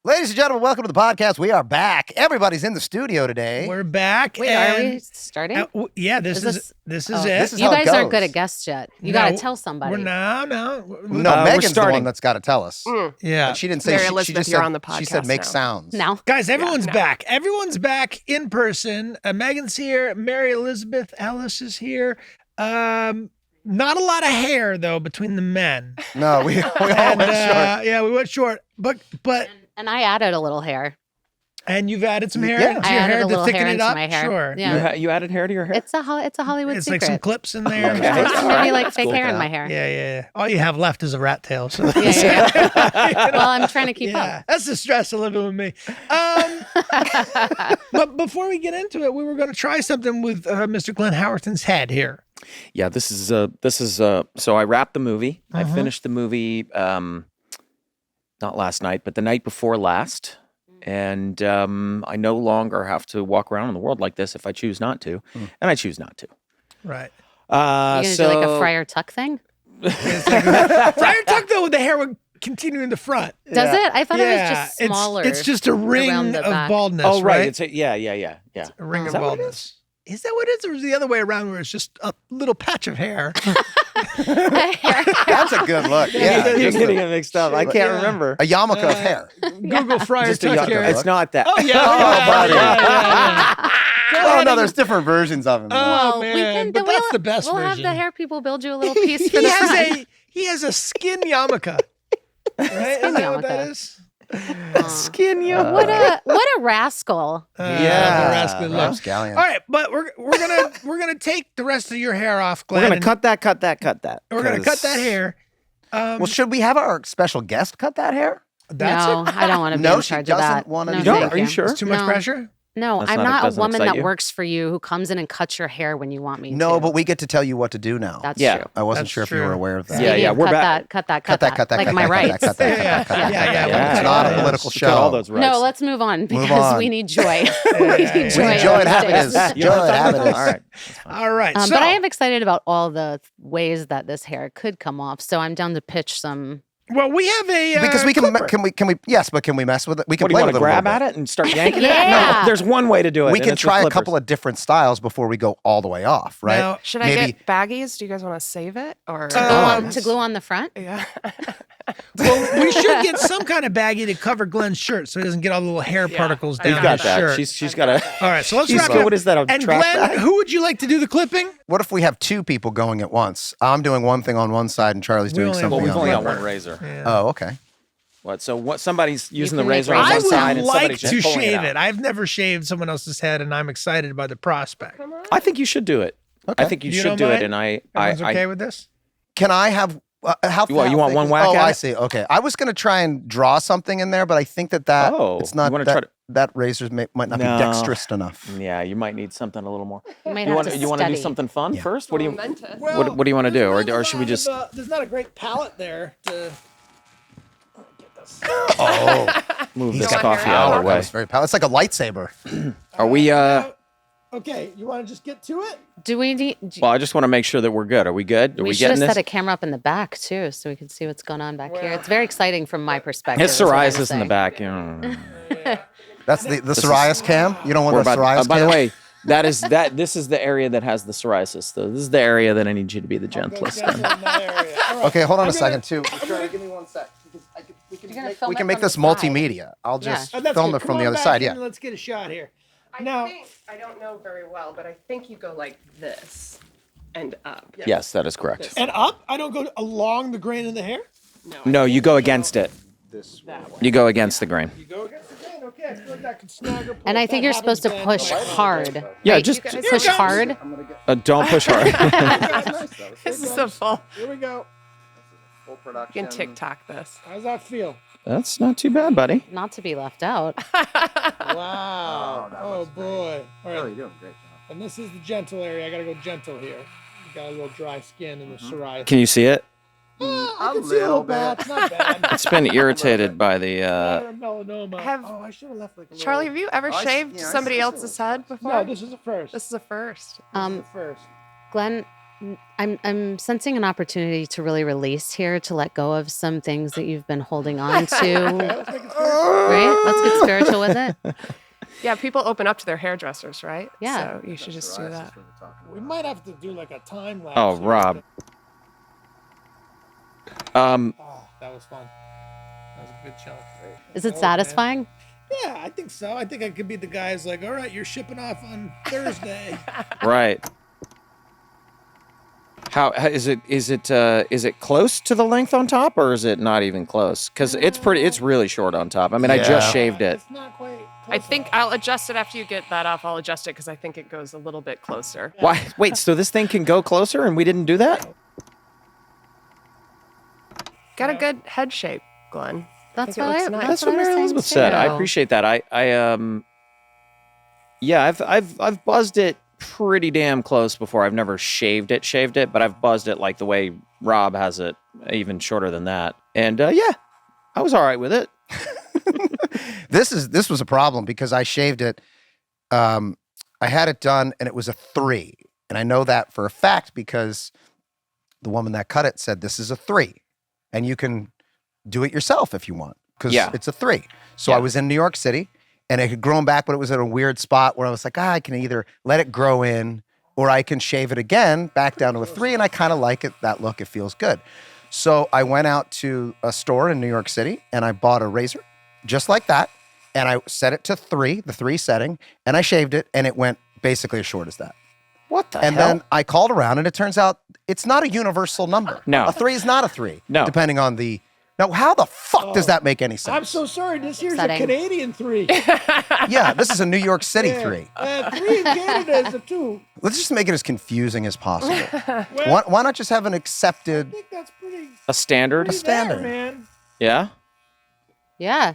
Ladies and gentlemen, welcome to the podcast. We are back. Everybody's in the studio today. We're back. Wait, are we starting? Yeah, this is it. This is you how it guys goes. aren't good at guests yet. You got to tell somebody. No, Megan's the one that's got to tell us. Yeah. And she didn't say Mary she Elizabeth, just you're said, on the podcast she said make now. sounds. No. Guys, everyone's back. Everyone's back in person. Megan's here. Mary Elizabeth Ellis is here. Not a lot of hair, though, between the men. No, we all went short. Yeah, we went short. But And I added a little hair. and you've added some hair Yeah. into I your added hair a to little thicken hair it into up. my hair. Sure. Yeah. You added hair to your hair? It's a Hollywood It's secret. like some clips in there. Maybe like fake hair in my hair. Yeah. All you have left is a rat tail. So Yeah. Well, I'm trying to keep up. That's the stress of living with me. But before we get into it, we were going to try something with Mr. Glenn Howerton's head here. Yeah, this is so I wrapped the movie. I finished the movie not last night, but the night before last. And I no longer have to walk around in the world like this if I choose not to. And I choose not to. Right. You gonna do like a Friar Tuck thing? Friar Tuck, though, with the hair would continue in the front. Does it? I thought it was just smaller. It's just a ring around the of back. baldness, Oh, right. right? It's yeah. A ring of that what it baldness. Is that what it is, or is it the other way around where it's just a little patch of hair? That's a good look. Yeah, You're just getting it mixed up. I can't Yeah. remember. a yarmulke of hair. Google Friar Just a Tuck younger. hair. It's not that. Oh, yeah. Oh, buddy. yeah. Oh, no, there's different versions of him. Oh, we man. can. But that's the best We'll have version. the hair people build you a little piece for the front. He has a skin yarmulke. Right? Is that what that is? Skin you. What a rascal! The rascal look. Rapscallion. All right, but we're gonna take the rest of your hair off, We're Glenn. gonna and cut that. We're gonna cut that hair. Well, should we have our special guest cut that hair? That's No, it. I don't want to be No, in she charge of that. doesn't wanna No, do thank that. Are you sure? It's too much No. pressure. No, That's I'm not- not a doesn't woman excite that you? works for you who comes in and cuts your hair when you want me to. No, but we get to tell you what to do now. That's Yeah. true. I wasn't That's sure if you true. were aware of that. Yeah, Stadium, we're cut back. that, cut that. Like my rights. Cut that. Yeah. It's not a political Cut all show. those rights. No, let's move on because on. we need joy. Yeah. we need We joy. need joy and on these happiness. days. Joy and happiness. All right. All right. So, But I am excited about all the ways that this hair could come off. So I'm down to pitch some. well, we have a Because we clipper. can we yes, but can we mess with it? We can What do play you want with to it a little grab bit. at it and start yanking it? Yeah. No, there's one way to do it. We and can it's with try a clippers. couple of different styles before we go all the way off, right? Now, Should Maybe- I get baggies? Do you guys want to save it or To glue on the front? Yeah. well, we should get some kind of baggie to cover Glenn's shirt so he doesn't get all the little hair particles down You've got his that. shirt. She's got a. All right, so let's She's wrap got- it up. what is that, a And trash Glenn, bag? who would you like to do the clipping? What if we have two people going at once? I'm doing one thing on one side and Charlie's We doing only have something Well, we've on only the got other. one razor. Oh, okay. What? So what? Somebody's using can the make razor on I one would side and like somebody's to just pulling it shave out. it. I've never shaved someone else's head, and I'm excited by the prospect. I think you should do it. Okay. I think you You should don't do mind? it. And I Everyone's okay with this? Can I have how You want how one thick whack Oh, at I it? see. Okay. I was going to try and draw something in there, but I think that Oh, it's not you wanna that, try to- that razor might not No. be dexterous enough. Yeah, you might need something a little more. You might You have want to you want to do study. something fun first? What do you Well, what do you want to do, or should we just? There's not a great palette there to. Oh, Move he's this got coffee power. out of the way? It's very powerful. It's like a lightsaber. Are we? Okay, you want to just get to it? Do we need? Well, I just want to make sure that we're good. Are we good? Are we We should have getting this? set a camera up in the back too, so we can see what's going on back here. It's very exciting from my perspective. It's is what I'm psoriasis in the saying. back. You know. That's the psoriasis cam. You don't want We're the about- psoriasis by the cam? way, this is the area that has the psoriasis. Though this is the area that I need you to be the gentlest. in. Okay, hold on a second too. Give me one sec. We You're gonna film can it make from this the side. multimedia. I'll just Oh, that's film good. it from Come the on other back side. in Yeah. and let's get a shot here. I Now- think I don't know very well, but I think you go like this and up. Yes, that is correct. And up? I don't go along the grain of the hair? No, you go against it. You go against the grain. You go against the grain? Okay, I feel like that could snag or pull. And I If think that you're supposed to happens, push hard. Yeah, Right? just Push hard. don't push hard. This is a full. Here we go. Full You production. can TikTok this. How's that feel? That's not too bad, buddy. Not to be left out. Wow. Oh, boy. All right. You're doing a great job. And this is the gentle area. I got to go gentle here. You got a little dry skin and the psoriasis. Can you see it? I can see a little bit. It's not bad. It's been irritated by the. Melanoma. Have- Oh, I should have left like a little. Charlie, have you ever I- shaved yeah, I somebody see else's head before? No, this is a first. This is a first. This is a first. Glenn, I'm sensing an opportunity to really release here, to let go of some things that you've been holding on to. Right? Let's get spiritual with it. Yeah, people open up to their hairdressers, right? Yeah. So you should just do that. We might have to do like a time lapse. Oh, here. Rob. Oh, that was fun. That was a good chunk. Is it Oh, man. satisfying? Yeah, I think so. I think I could be the guy who's like, all right, you're shipping off on Thursday. Right. How is it? Is it close to the length on top, or is it not even close? Because it's really short on top. I mean, I just Yeah. shaved it. It's not quite I close think enough. I'll adjust it after you get that off. I'll adjust it because I think it goes a little bit closer. Why? Wait, so this thing can go closer, and we didn't do that? Got a good head shape, Glenn. That's think it what looks I. nice. That's what I was Mary saying Elizabeth said. I too. appreciate that. Yeah, I've buzzed it pretty damn close before. I've never shaved it, but I've buzzed it like the way Rob has it, even shorter than that. And yeah, I was all right with it. This was a problem because I shaved it. I had it done and it was a 3. And I know that for a fact because the woman that cut it said this is a 3. And you can do it yourself if you want because Yeah. it's a 3. So Yeah. I was in New York City and it had grown back, but it was at a weird spot where I was like, I can either let it grow in or I can shave it again back down to a 3. And I kind of like it, that look. It feels good. So I went out to a store in New York City and I bought a razor just like that. And I set it to 3, the 3 setting, and I shaved it and it went basically as short as that. What the And hell? then I called around and it turns out it's not a universal number. No. A 3 is not a 3. No. Depending on the... Now, how the fuck does that make any sense? I'm so sorry. This here's Upsetting. a Canadian 3. Yeah, this is a New York City Yeah. 3. 3 in Canada is a 2. Let's just make it as confusing as possible. Well, Why not just have an I accepted... think that's pretty A standard? there, standard. man. Yeah. Yeah.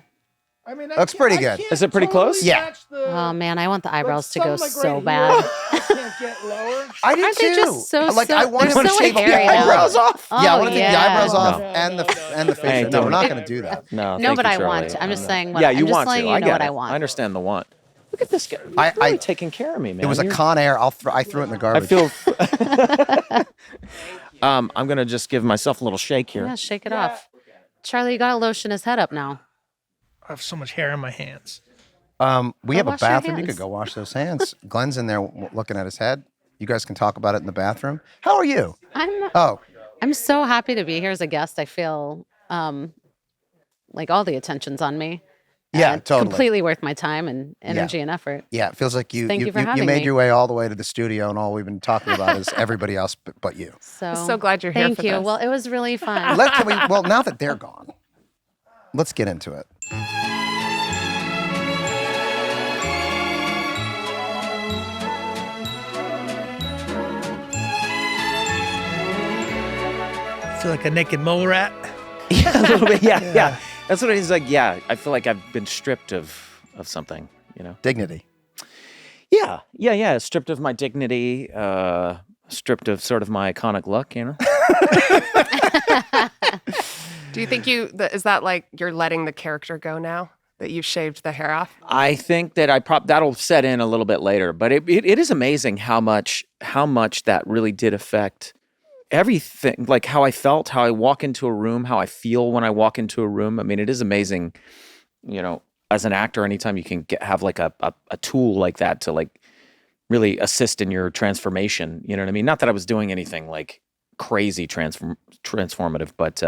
I mean, Looks pretty good. Is it pretty close? Yeah. Oh man, I want the eyebrows to go like so right bad. here, I can't get lower. I did Aren't too. they just so like, I so- want they're to so shave the hairy now. eyebrows off. Oh, Yeah, I want to take the yeah. eyebrows off No, and no, the no, and the no, facial. no, No, we're no. not going to do that. No. No, thank but you, I Charlie. want to. I'm just saying what Yeah, I'm you just want letting to. you I know get what it. I want. I understand the want. Look at this guy. I- You're really taking care of me, man. It was a You're- Con Air. I threw it in the I garbage. feel. I'm gonna just give myself a little shake here. Yeah, shake it off. Charlie, you gotta lotion his head up now. I have so much hair in my hands. We Go have a wash your bathroom. You hands. could go wash those hands. Glenn's in there looking at his head. You guys can talk about it in the bathroom. How are you? Oh, I'm so happy to be here as a guest. I feel like all the attention's on me. yeah, And totally. completely worth my time and energy and effort. Yeah, it feels like you Thank you for having made me. your way all the way to the studio, and all we've been talking about is everybody else but you. So glad you're here Thank for you. this. Well, it was really fun. Well, now that they're gone, let's get into it. I feel like a naked mole rat. Yeah, a little bit. Yeah. That's what it is. Like, yeah, I feel like I've been stripped of something. You know. Dignity. Yeah. Stripped of my dignity. Stripped of sort of my iconic look. You know. Do you think is that like you're letting the character go now that you've shaved the hair off? I think that that'll set in a little bit later, but it is amazing how much that really did affect everything, like how I felt, how I walk into a room, how I feel when I walk into a room. I mean, it is amazing, you know, as an actor, anytime you can have like a tool like that to like really assist in your transformation, you know what I mean? Not that I was doing anything like crazy transformative, but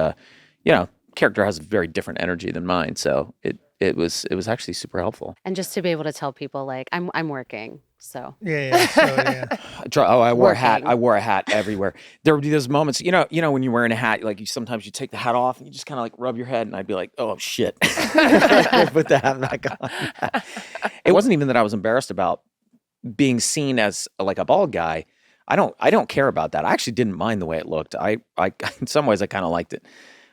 you know, character has a very different energy than mine, so it was actually super helpful. And just to be able to tell people like I'm working. So Yeah. So, yeah. I wore a hat. Working. I wore a hat everywhere. There would be those moments, you know, when you're wearing a hat, like sometimes you take the hat off and you just kind of like rub your head, and I'd be like, oh shit, put the hat back on. It wasn't even that I was embarrassed about being seen as like a bald guy. I don't care about that. I actually didn't mind the way it looked. I in some ways I kind of liked it.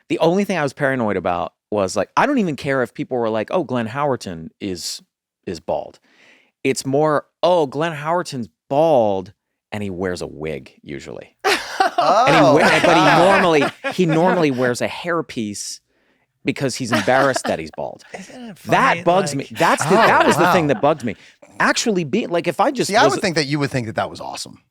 The only thing I was paranoid about was like, I don't even care if people were like, oh, Glenn Howerton is bald. It's more, oh, Glenn Howerton's bald and he wears a wig usually. Oh, But he normally wears a hairpiece because he's embarrassed that he's bald. Isn't it funny? That bugs me. That was the thing that bugged me. Actually, being like, if I just see, I would think that you would think that was awesome.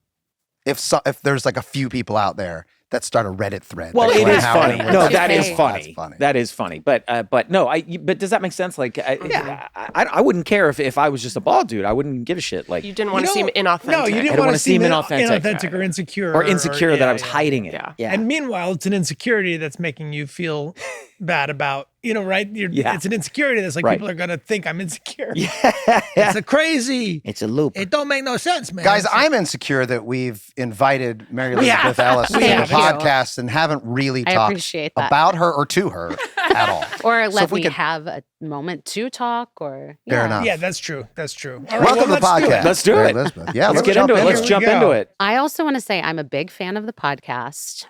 if there's like a few people out there that start a Reddit thread. Well, that it go is how funny. it No, works. that is That's funny. funny. That is funny. But no, but does that make sense? Like, I wouldn't care if I was just a bald dude. I wouldn't give a shit. Like, You didn't want to seem inauthentic. No, you I didn't don't want wanna to seem seem inauthentic. or insecure. or insecure that I was yeah. hiding it. Yeah. Yeah. And meanwhile, it's an insecurity that's making you feel bad about, right? Yeah. It's an insecurity that's like, Right. people are going to think I'm insecure. It's a crazy. It's a loop. It don't make no sense, man. Guys, I'm insecure that we've invited Mary We Elizabeth have. Ellis to We the have. podcast and haven't really I talked appreciate that. about her or to her at all. Or So let if we me could- have a moment to talk or Fair enough. Yeah, that's true. That's true. All right, Welcome well, to the let's do it. podcast. Let's do Mary it. Elizabeth. Yeah, Let's get jump into it. in Let's here. jump we into go. it. I also want to say I'm a big fan of the podcast.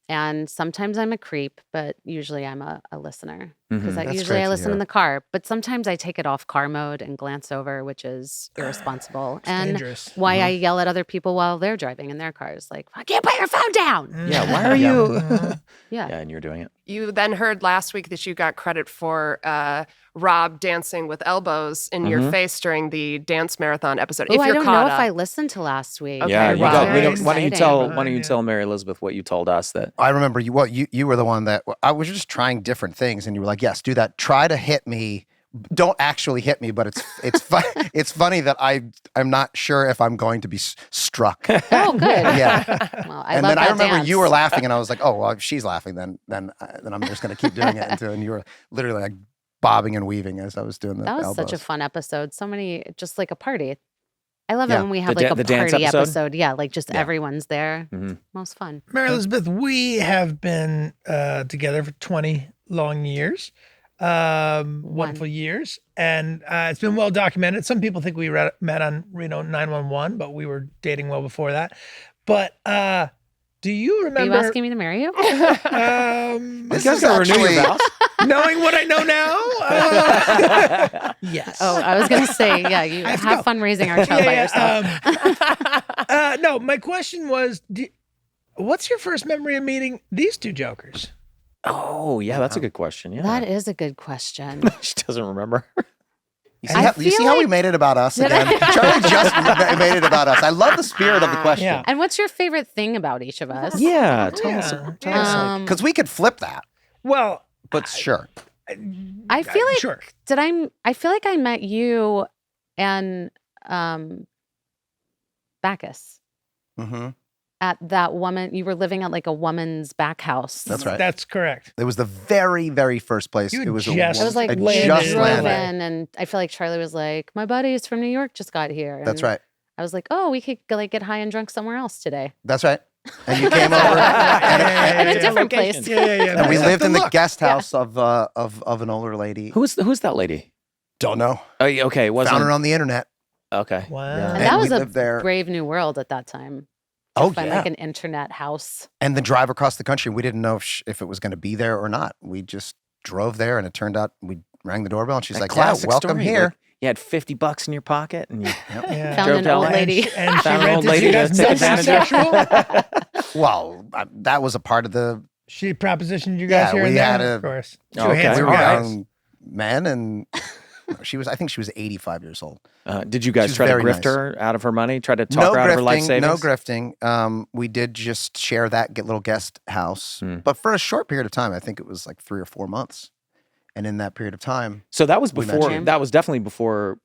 And sometimes I'm a creep, but usually I'm a listener because Mhm. That's usually great I to listen hear. in the car, but sometimes I take it off car mode and glance over, which is irresponsible. And dangerous. why I yell at other people while they're driving in their cars, like, I can't put your phone down. Yeah. Why are you? Yeah. Yeah, and you're doing it. You then heard last week that you got credit for Rob dancing with elbows in your face during the dance marathon episode. Oh, if I you're don't caught know if up. I listened to last week. Okay, Yeah, you wow. go. Very Why don't you exciting. tell? Why don't you Yeah. tell Mary Elizabeth what you told us that? I remember you. Well, you were the one that I was just trying different things, and you were like, "Yes, do that. Try to hit me. Don't actually hit me, but it's it's funny that I'm not sure if I'm going to be struck." Oh, good. Yeah. Well, I And love then I that remember dance. you were laughing, and I was like, "Oh, well, if she's laughing, then I'm just going to keep doing it." And you were literally like bobbing and weaving as I was doing the That was elbows. such a fun episode. So many, just like a party. I love Yeah. it when we have The like a the dance party episode? episode. Yeah, like just Yeah. everyone's there. Mhm. Most fun. Mary Elizabeth, we have been together for 20 long years, wonderful years, and it's been well documented. Some people think we met on Reno 911, but we were dating well before that. But do you Are remember? you asking me to marry you? This You guys is gotta renew actually- your vows. Knowing what I know now, yes. Oh, I was going to say, yeah, you I have to have go. fun raising our child by yourself. No, my question was, what's your first memory of meeting these two jokers? Oh, yeah, that's a good question. Yeah, That is a good question. she doesn't remember. You see, I how, you see feel how we like- made it about us Did again? I? Charlie just made it about us. I love the spirit of the question. Yeah. And what's your favorite thing about each of us? Yeah, tell us. Yeah. Tell us. Um, Because we could flip that, Well, but sure. I feel like sure. I feel like I met you and Bacchus Hmm. at that woman. You were living at like a woman's back house. That's right. That's correct. It was the very, very first place. You it was just- It was like it we just drove landed. in, and I feel like Charlie was like, "My buddies from New York just got here." That's And right. I was like, "Oh, we could like get high and drunk somewhere else today." That's right. And you came over, In a Yeah, different location. place. Yeah. and we Nice. lived in the Look. guest house of an older lady. Who's that lady? Don't know. Oh, yeah, okay, Found wasn't her on the internet. okay. Wow. Yeah. And And that we was a lived there. brave new world at that time. Oh Find yeah. like an internet house. And the drive across the country, we didn't know if it was going to be there or not. We just drove there, and it turned out we rang the doorbell, and she's That like, "Yeah, classic welcome story, here." like, you had $50 in your pocket, and you Yeah. Found Drove an to old LA. lady. And she Found an old rented lady you to guys take something advantage sexual? Well, that was a part of the. She propositioned you guys Yeah, here and we there, had of course. Two Okay. handsome we were guys. young men, and I think she was 85 years old. did you guys She's try to very grift nice. her out of her money? Try to talk her out of her life savings? No grifting. We did just share that little guest house, but for a short period of time. I think it was like 3 or 4 months, and in that period of time, So that was We met before. you. That was definitely before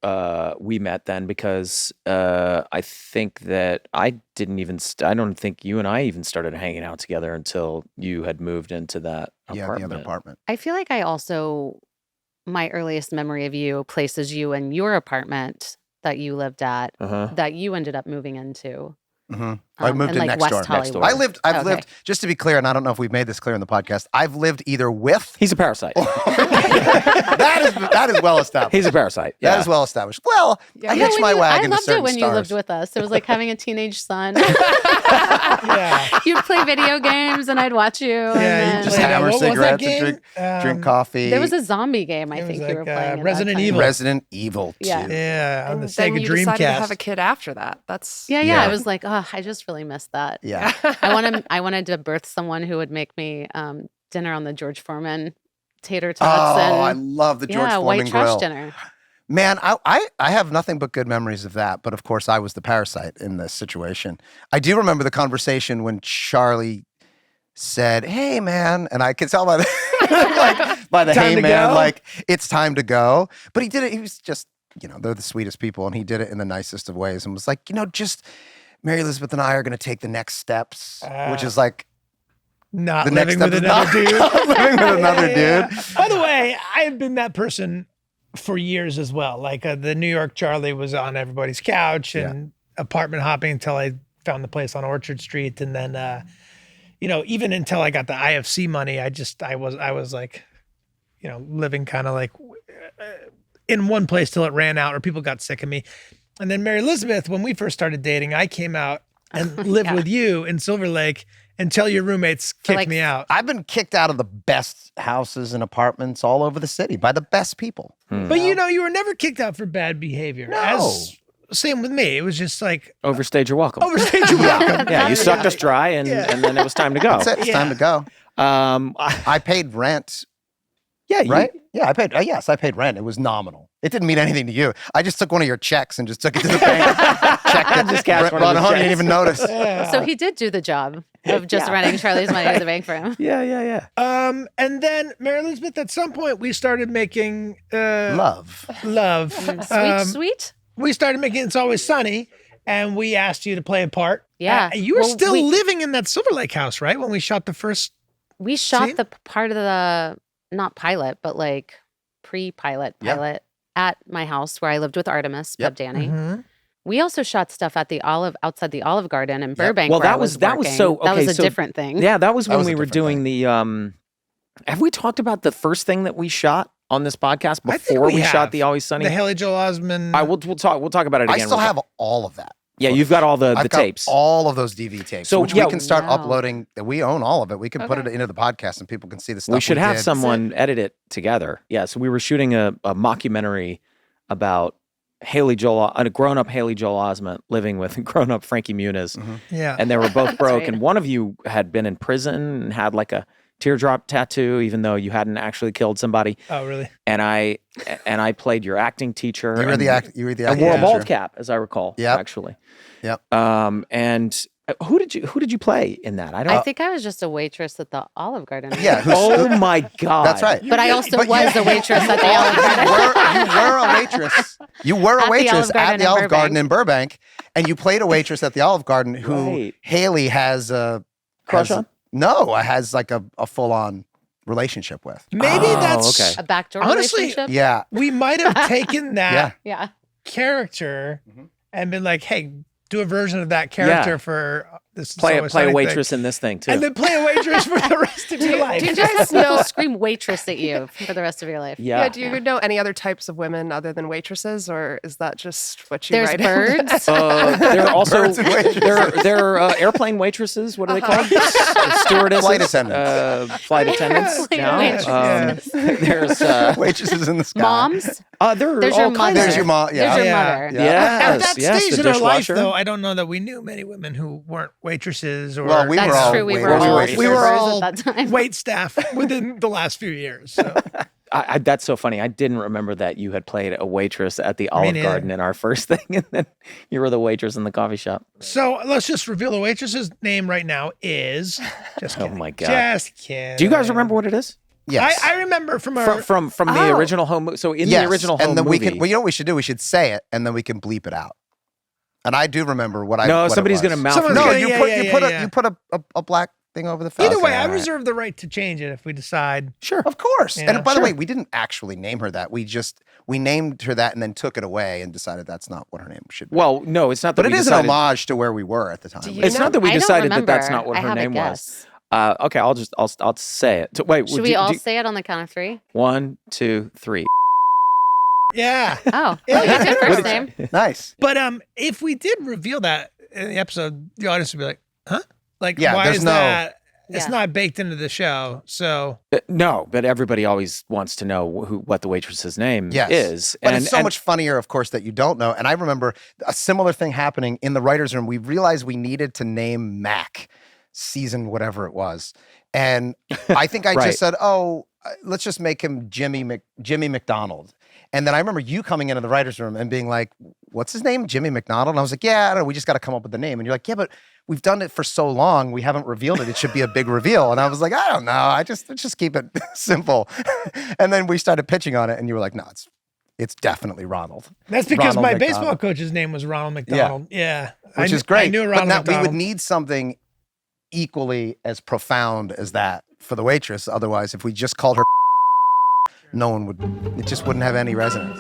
we met then, because I think that I didn't even. I don't think you and I even started hanging out together until you had moved into that yeah, apartment. the other apartment. I feel like I also, my earliest memory of you places you in your apartment that you lived at, Uh-huh. that you ended up moving into. Hmm. I moved in in like next West door. Hollywood. I've Okay. lived. Just to be clear, and I don't know if we've made this clear in the podcast. I've lived either with. He's a parasite. that is well established. He's a parasite. That Yeah. is well established. Well, I Yeah, hitched when my you- wagon I to loved certain it when stars. you lived with us. It was like having a teenage son. Yeah. You'd play video games and I'd watch you. and Yeah, then- you Just played, hammer what was that cigarettes and game? drink coffee. There was a zombie game, I It was think like, you were playing. at that Resident time. Evil. Resident Evil 2. Yeah. Yeah, on the And then Sega you decided to Dreamcast. have a kid after that. That's Yeah, Yeah. I was like, oh, I just really missed that. Yeah. I wanted to birth someone who would make me dinner on the George Foreman tater tots Oh, I and love the George white Foreman trash grill. dinner. Man, I have nothing but good memories of that. But of course, I was the parasite in this situation. I do remember the conversation when Charlie said, "Hey, man," and I could tell by the by the Time "Hey, to man," go? like it's time to go. But he did it. He was just, they're the sweetest people, and he did it in the nicest of ways, and was like, just Mary Elizabeth and I are going to take the next steps, which is like Not the next living with step is another not dude. living with another Yeah. dude. By the way, I have been that person for years as well. Like the New York Charlie was on everybody's couch and apartment hopping until I found the place on Orchard Street, and then even until I got the IFC money, I was like, living kind of like in one place till it ran out or people got sick of me. And then Mary Elizabeth, when we first started dating, I came out and lived with you in Silver Lake until your roommates kicked me out. I've been kicked out of the best houses and apartments all over the city by the best people. But you were never kicked out for bad behavior. No. Same with me. It was just like Overstayed your welcome. overstayed your welcome. Yeah, you sucked us dry, and then it was time to go. That's it. It's time to go. I- I paid rent, yeah, right? Yeah, I paid. Yes, I paid rent. It was nominal. It didn't mean anything to you. I just took one of your checks and just took it to the bank. Checked it. Just cashed one of brought it his home. You checks. didn't even notice. So he did do the job of just running Charlie's money to the bank for him. Yeah. And then Mary Elizabeth, at some point, we started making Love. Sweet. We started making It's Always Sunny, and we asked you to play a part. Yeah. You were Well, still we- living in that Silver Lake house, right? When we shot the first. We shot Scene? the part of the, not pilot, but like pre-pilot Yeah. pilot at my house where I lived with Artemis, Yep. Bub Danny. Mhm. We also shot stuff at outside the Olive Garden in Burbank. Well, where I that was working. That was a so- different thing. Yeah, that was That when was a we were different doing the. Have we talked about the first thing that we shot on this podcast I think before we we shot have. the Always Sunny? The Haley Joel Osment. We'll talk about it I again. still have all of that. Yeah, you've got all the I've got tapes. all of those DV tapes, So, which yeah, we can start wow. uploading. We own all of it. We can put it Okay. into the podcast, and people can see the stuff. We should have did. someone edit it together. Yeah, so we were shooting a mockumentary about a grown-up Haley Joel Osment living with grown-up Frankie Muniz, Yeah. and they were both broke. right. And one of you had been in prison and had like a teardrop tattoo, even though you hadn't actually killed somebody. Oh, really? And I played your acting teacher. You were and the act. You were the I acting wore a bald teacher. cap, as I recall. Yep. Actually. Yep. And who did you play in that? I don't. I think I was just a waitress at the Olive Garden. Yeah. Oh my god. That's right. But I also But was you- a waitress at the Olive Garden. You were a waitress. You were At a the waitress Olive Garden at the in Olive Garden in Burbank, and you played a waitress at the Olive Garden who Right. Haley has a Crush on? No, has like a full-on relationship with. Maybe Oh, that's. okay. A backdoor Honestly, relationship. Yeah. We might have taken that Yeah. Yeah. character Mhm. and been like, hey, do a version of that character for this. Is Play Always a Sunny thing. waitress in this thing too. And then play a waitress for the rest of your life. Do you guys People know? scream waitress at you for the rest of your life. yeah. Yeah, do you know any other types of women other than waitresses, or is that just what you There's write? birds. There are also Birds and waitresses. there are airplane waitresses. What are they called? Stewardesses, Flight attendants. flight attendants. Flight now. waitresses. There's Waitresses in the sky. Moms. there are There's all your kinds mother. of- There's your mom. Yeah. There's your Yeah. mother. Yeah. At Yes, that yes, stage the in our life, dishwasher. though, I don't know that we knew many women who weren't waitresses or Well, we That's were all true. We were waitresses. all waitresses. we were servers all at that time. wait staff within the last few years. So. That's so funny. I didn't remember that you had played a waitress at the Olive neither. Garden in our first thing, and then you were the waitress in the coffee shop. So let's just reveal the waitress's name right now is. Just Oh kidding. my God. Just kidding. Do you guys remember what it is? Yes. I remember from our. From the Oh. original home. So in Yes. the original home and then movie, we can. Well, you know what we should do? We should say it, and then we can bleep it out. And I do remember what I. no, what it somebody's was. gonna mouth. Someone's me. No, gonna- you yeah, put yeah, you put yeah. you put a black thing over the face. Either way, Okay, I all right. reserve the right to change it if we decide. Sure. Of course. Yeah. And by the Sure. way, we didn't actually name her that. We named her that and then took it away and decided that's not what her name should be. Well, no, it's not that but it we is decided. an homage to where we were at the time. Do you It's know? not that we I don't decided that that's remember. not what I her have a name was. guess. Okay, I'll say it. Wait, Should do- we all do- say it on the count of 3? 1, 2, 3. Yeah. Oh, Yeah. you did What first did- name. Nice. But if we did reveal that in the episode, the audience would be like, huh? Like, Yeah, why there's is no- that? It's Yeah. not baked into the show. So No, but everybody always wants to know what the waitress's name Yes. is. But it's so much funnier, of course, that you don't know. And I remember a similar thing happening in the writer's room. We realized we needed to name Mac season whatever it was. And I think I Right. just said, let's just make him Jimmy McDonald. And then I remember you coming into the writer's room and being like, what's his name? Jimmy McDonald? And I was like, yeah, I don't know. We just got to come up with the name. And you're like, yeah, but we've done it for so long. We haven't revealed it. It should be a big reveal. And I was like, I don't know. Let's just keep it simple. And then we started pitching on it and you were like, no, it's definitely Ronald. That's because Ronald my McDonald. baseball coach's name was Ronald McDonald. Yeah. Which is great. I knew but Ronald now McDonald. we would need something equally as profound as that for the waitress. Otherwise, if we just called her, no one would, it just wouldn't have any resonance.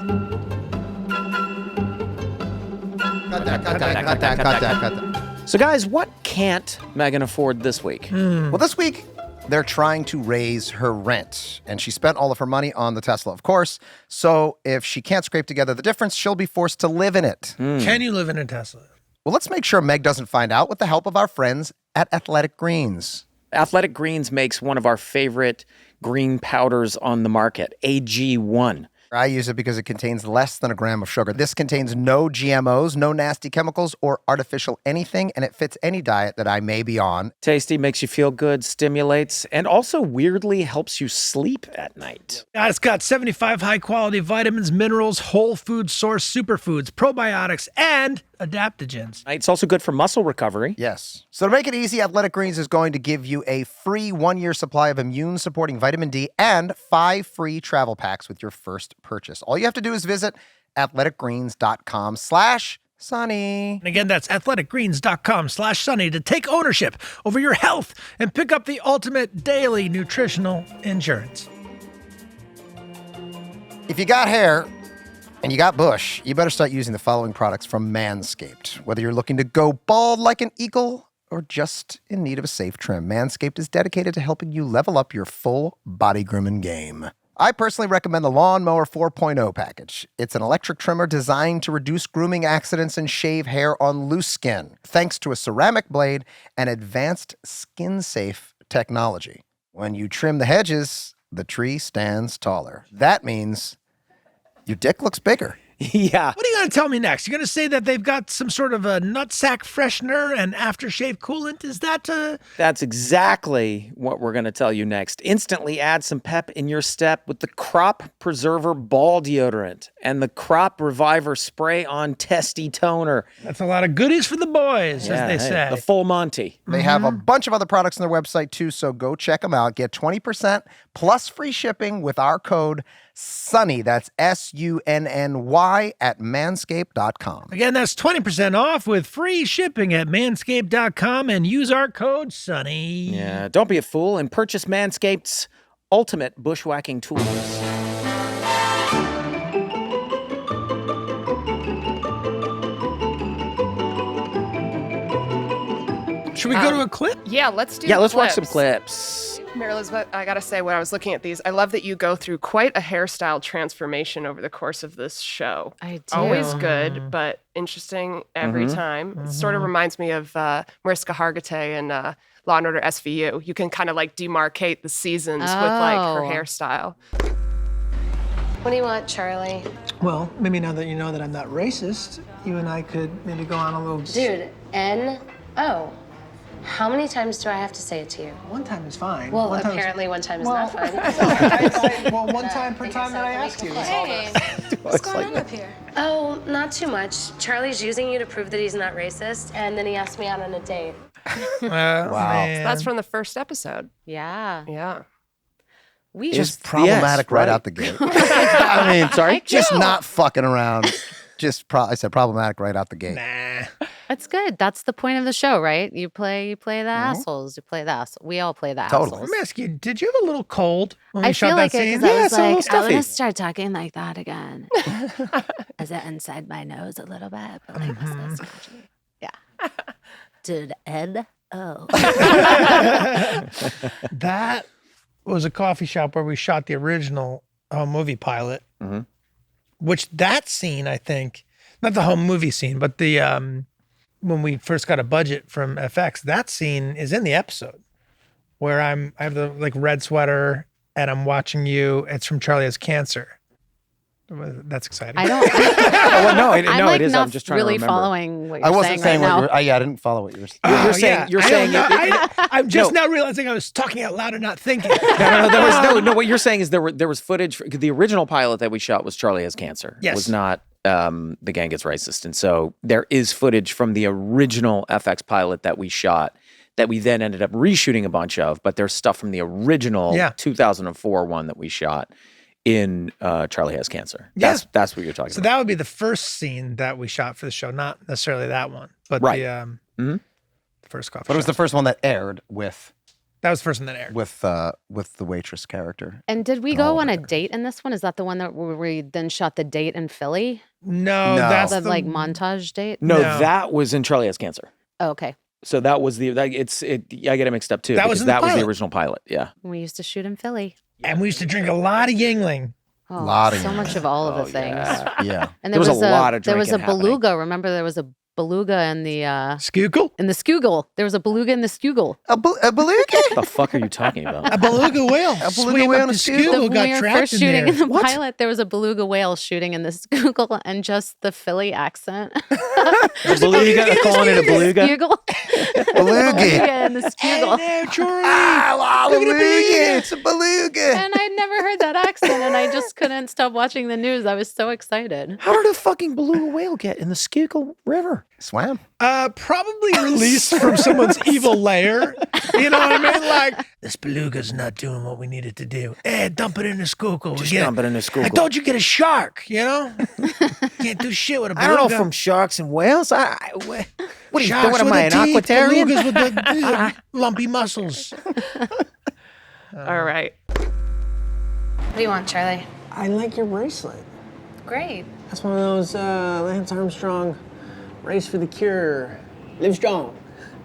Cut that. So, guys, what can't Megan afford this week? Well, this week, they're trying to raise her rent, and she spent all of her money on the Tesla, of course. So if she can't scrape together the difference, she'll be forced to live in it. Can you live in a Tesla? Well, let's make sure Meg doesn't find out with the help of our friends at Athletic Greens. Athletic Greens makes one of our favorite green powders on the market, AG1. I use it because it contains less than a gram of sugar. This contains no GMOs, no nasty chemicals, or artificial anything, and it fits any diet that I may be on. Tasty, makes you feel good, stimulates, and also weirdly helps you sleep at night. It's got 75 high-quality vitamins, minerals, whole food source superfoods, probiotics, and adaptogens. It's also good for muscle recovery. Yes. So to make it easy, Athletic Greens is going to give you a free 1-year supply of immune-supporting vitamin D and 5 free travel packs with your first purchase. All you have to do is visit athleticgreens.com/sunny. And again, that's athleticgreens.com/sunny to take ownership over your health and pick up the ultimate daily nutritional insurance. If you got hair and you got bush, you better start using the following products from Manscaped. Whether you're looking to go bald like an eagle or just in need of a safe trim, Manscaped is dedicated to helping you level up your full body grooming game. I personally recommend the Lawnmower 4.0 package. It's an electric trimmer designed to reduce grooming accidents and shave hair on loose skin, thanks to a ceramic blade and advanced skin-safe technology. When you trim the hedges, the tree stands taller. That means your dick looks bigger. Yeah. What are you going to tell me next? You're going to say that they've got some sort of a nutsack freshener and aftershave coolant? Is that That's exactly what we're going to tell you next. Instantly add some pep in your step with the Crop Preserver Ball Deodorant and the Crop Reviver Spray-On Testy Toner. That's a lot of goodies for the boys, as they say. The full Monty. They have a bunch of other products on their website too, so go check them out. Get 20% plus free shipping with our code SUNNY. That's SUNNY at manscaped.com. Again, that's 20% off with free shipping at manscaped.com and use our code SUNNY. Yeah, don't be a fool and purchase Manscaped's ultimate bushwhacking tools. Should we go to a clip? Yeah, let's do Let's watch some clips. clips. Mary Elizabeth, I gotta say, when I was looking at these, I love that you go through quite a hairstyle transformation over the course of this show. I do. Always good, but interesting every time. It sort of reminds me of Mariska Hargitay and Law and Order SVU. You can kind of like demarcate the seasons with like her Oh. hairstyle. What do you want, Charlie? Well, maybe now that you know that I'm not racist, you and I could maybe go on a little... Dude, N-O. How many times do I have to say it to you? One time is fine. Well, One time is- apparently one time is not fine. Well, one time per time that I ask you. Hey, what's going on up here? Oh, not too much. Charlie's using you to prove that he's not racist, and then he asked me out on a date. Wow. That's from the first episode. Yeah. Yeah. We Just problematic right right. out the gate. I mean, sorry? just not fucking around. I said problematic right out the gate. Nah. It's good. That's the point of the show, right? You play the assholes. You play the assholes. We all play the Totally. assholes. Let me ask you, did you have a little cold when we I shot feel that like it scene? because I was it's a little like, I stuffy. want to start talking like that again. Is it inside my nose a little bit? But like this scratchy. Yeah. Did N-O. That was a coffee shop where we shot the original home movie pilot, which that scene, I think, not the home movie scene, but the when we first got a budget from FX, that scene is in the episode where I have the like red sweater and I'm watching you. It's from Charlie Has Cancer. That's exciting. I don't. well, no, I'm like it is. not I'm just trying really to remember. following what you're I wasn't saying right what now. you were. I didn't follow what you were saying. You're saying. You're saying. I'm just now realizing I was talking out loud and not thinking. No. There was no. What you're saying is there was footage. The original pilot that we shot was Charlie Has Cancer. Yes. It was not The Gang Gets Racist, and so there is footage from the original FX pilot that we shot that we then ended up reshooting a bunch of. But there's stuff from the original 2004 one that we shot in Charlie Has Cancer. That's what you're talking So about. that would be the first scene that we shot for the show, not necessarily that one, but Right. the first coffee But it was shop. the first one that aired with That was the first one that aired. the waitress character. And did we go on a date in this one? Is that the one that where we then shot the date in Philly? No, No. that's The the like montage date? No, No. that was in Charlie Has Cancer. Oh, okay. So that was I get it mixed up too. That was because in the that was the pilot. original pilot. Yeah. We used to shoot in Philly. And we used to drink a lot of Yingling. Oh, Lot of so much of all of the things. Yeah. And There was a lot of there was a drinking happening. beluga. Remember, there was a beluga in the Schuylkill? Schuylkill. There was a beluga in the Schuylkill. A beluga? What the fuck are you talking about? A beluga whale. A beluga Swam whale up in to a Schuylkill? Schuylkill, When got we were trapped first in shooting there. in the pilot, there was a beluga whale shooting in the Schuylkill and just the Philly accent. The beluga, calling it a beluga. Schuylkill. Beluga. in the Schuylkill. Hey there, Charlie. Ah, Look at the beluga. It's a beluga. And I'd never heard that accent, and I just couldn't stop watching the news. I was so excited. How did a fucking beluga whale get in the Schuylkill River? Swam. Probably released from someone's evil lair. You know what I mean? Like, this beluga's not doing what we need it to do. Hey, dump it in the Schuylkill. Just dump it in the I Schuylkill. told you get a shark, you know? Can't do shit with a I beluga. don't know from sharks and whales. What are you Sharks doing? Am with I the an teeth, aquatarian? belugas with the lumpy muscles. All right. What do you want, Charlie? I like your bracelet. Great. That's one of those Lance Armstrong, race for the cure, live strong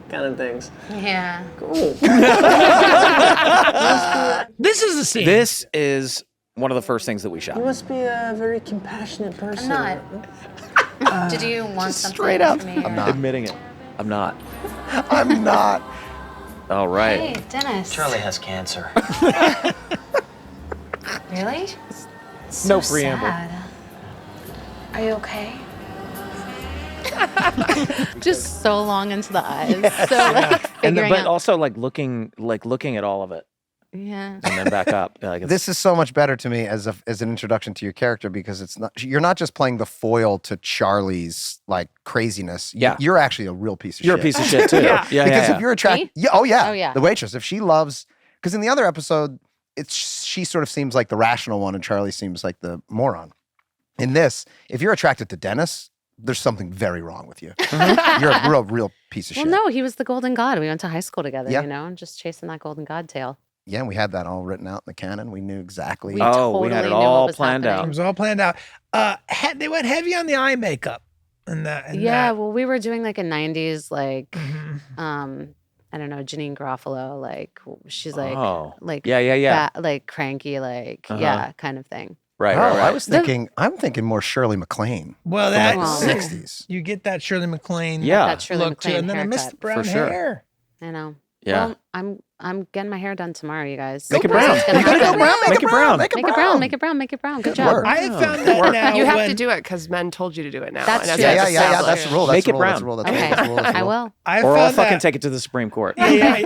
kind of things. Yeah. Cool. This is the scene. This is one of the first things that we shot. You must be a very compassionate person. I'm not. Did you want something straight up. from me? I'm not. Admitting it. I'm not. I'm not. All right. Hey, Dennis. Charlie has cancer. Really? No preamble. Sad. Are you okay? Just so long into the eyes. So like And figuring but out. also looking at all of it Yeah. and then back up. Like it's- This is so much better to me as an introduction to your character because you're not just playing the foil to Charlie's like craziness. Yeah. You're actually a real piece of you're shit. a piece of shit too. Yeah. Because if you're attracted, Me? yeah, oh yeah, Oh, yeah. the waitress. If she loves, because in the other episode, she sort of seems like the rational one, and Charlie seems like the moron. In this, if you're attracted to Dennis, there's something very wrong with you. You're a real piece of Well, shit. no, he was the golden god. We went to high school together, Yeah. you know, and just chasing that golden god tail. Yeah, and we had that all written out in the canon. We knew exactly. We Oh, we had totally it knew what all was planned happening. It was all planned out. They went heavy on the eye makeup. And that. Yeah, well, we were doing like a 90s, like, Mhm. I don't know, Janine Garofalo, like, she's like, Oh. like, Yeah. like cranky, like, Uh-huh. yeah, kind of thing. Right, Oh, right, right. I was thinking. I'm thinking more Shirley MacLaine Well, from like that's the '60s. You get that Shirley MacLaine Yeah. That Shirley look too. MacLaine And then I missed the haircut. brown For sure. hair. I know. Yeah. Well, I'm getting my hair done tomorrow, you guys. Make it That's brown. what's gonna You gotta go happen. brown. Make it brown. Make it brown. Make it brown. Make it brown. Make it brown. Good Good job. work. I have Oh, found good that work. now. You have to when- do it because men told you to do it now. That's and true. Yeah, That's yeah. That's established. the rule. That's Make the it rule. brown. That's the rule. That's the Okay, rule. That's the rule. That's the I rule. will. I Or I'll found fucking that. take it to the Supreme Court. Yeah,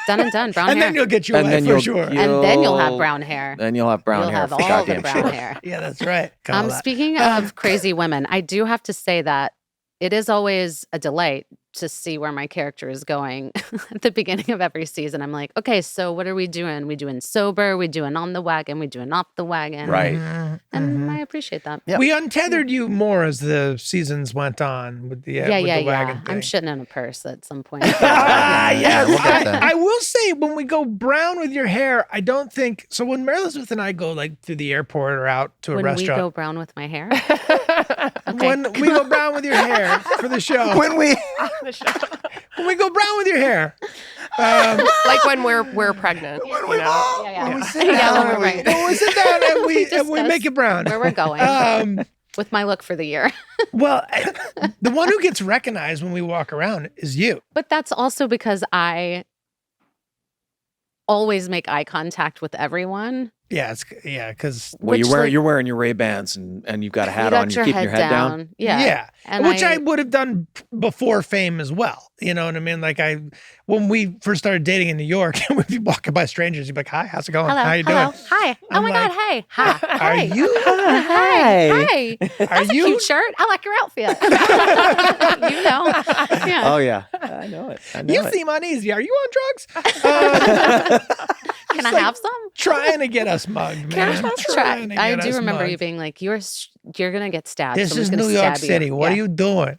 Done and done. Brown and hair. then you'll get your And wife then for you'll- sure. And then you'll have brown hair. Then you'll have brown You'll hair have for all the goddamn brown sure. hair. Yeah, that's right. Call that. Speaking of crazy women, I do have to say that it is always a delight to see where my character is going at the beginning of every season. I'm like, okay, so what are we doing? We doing sober? We doing on the wagon? We doing off the wagon? Right. Mhm, And mhm. I appreciate that. Yeah. We untethered you more as the seasons went on with the Yeah, with yeah, the wagon I'm thing. shitting in a purse at some point. Ah, Yeah, yes. we'll get there. I will say when we go brown with your hair, I don't think so. When Mary Elizabeth and I go like to the airport or out to a When we restaurant, go brown with my hair. Okay. when we go brown with your hair for the show, When we when we go brown with your hair, Like when we're pregnant. You know? yeah. when we sit Yeah, down, when we're right. when we sit down and we discuss make it brown. Where we're going with my look for the year. Well, the one who gets recognized when we walk around is you. But that's also because I always make eye contact with everyone. Yeah, because Well, you're wearing your Ray-Bans and you've got a hat on. You're keeping your head down. Yeah. And which I would have done before fame as well. You know what I mean? Like when we first started dating in New York, we'd be walking by strangers. You'd be like, "Hi, how's it going? Hello, How you hello, doing?" hi. Oh my God, hey, hi. Are Hey. you? Hi. That's Are a you? cute shirt. I like your outfit. You know. Yeah. Oh yeah, I know it. You seem uneasy. Are you on drugs? Can I have some? Trying to get us mugged, man. Trying to I get do us remember you mugged. being like, you're gonna get stabbed. This Someone's is gonna New York stab City. You. What are you doing?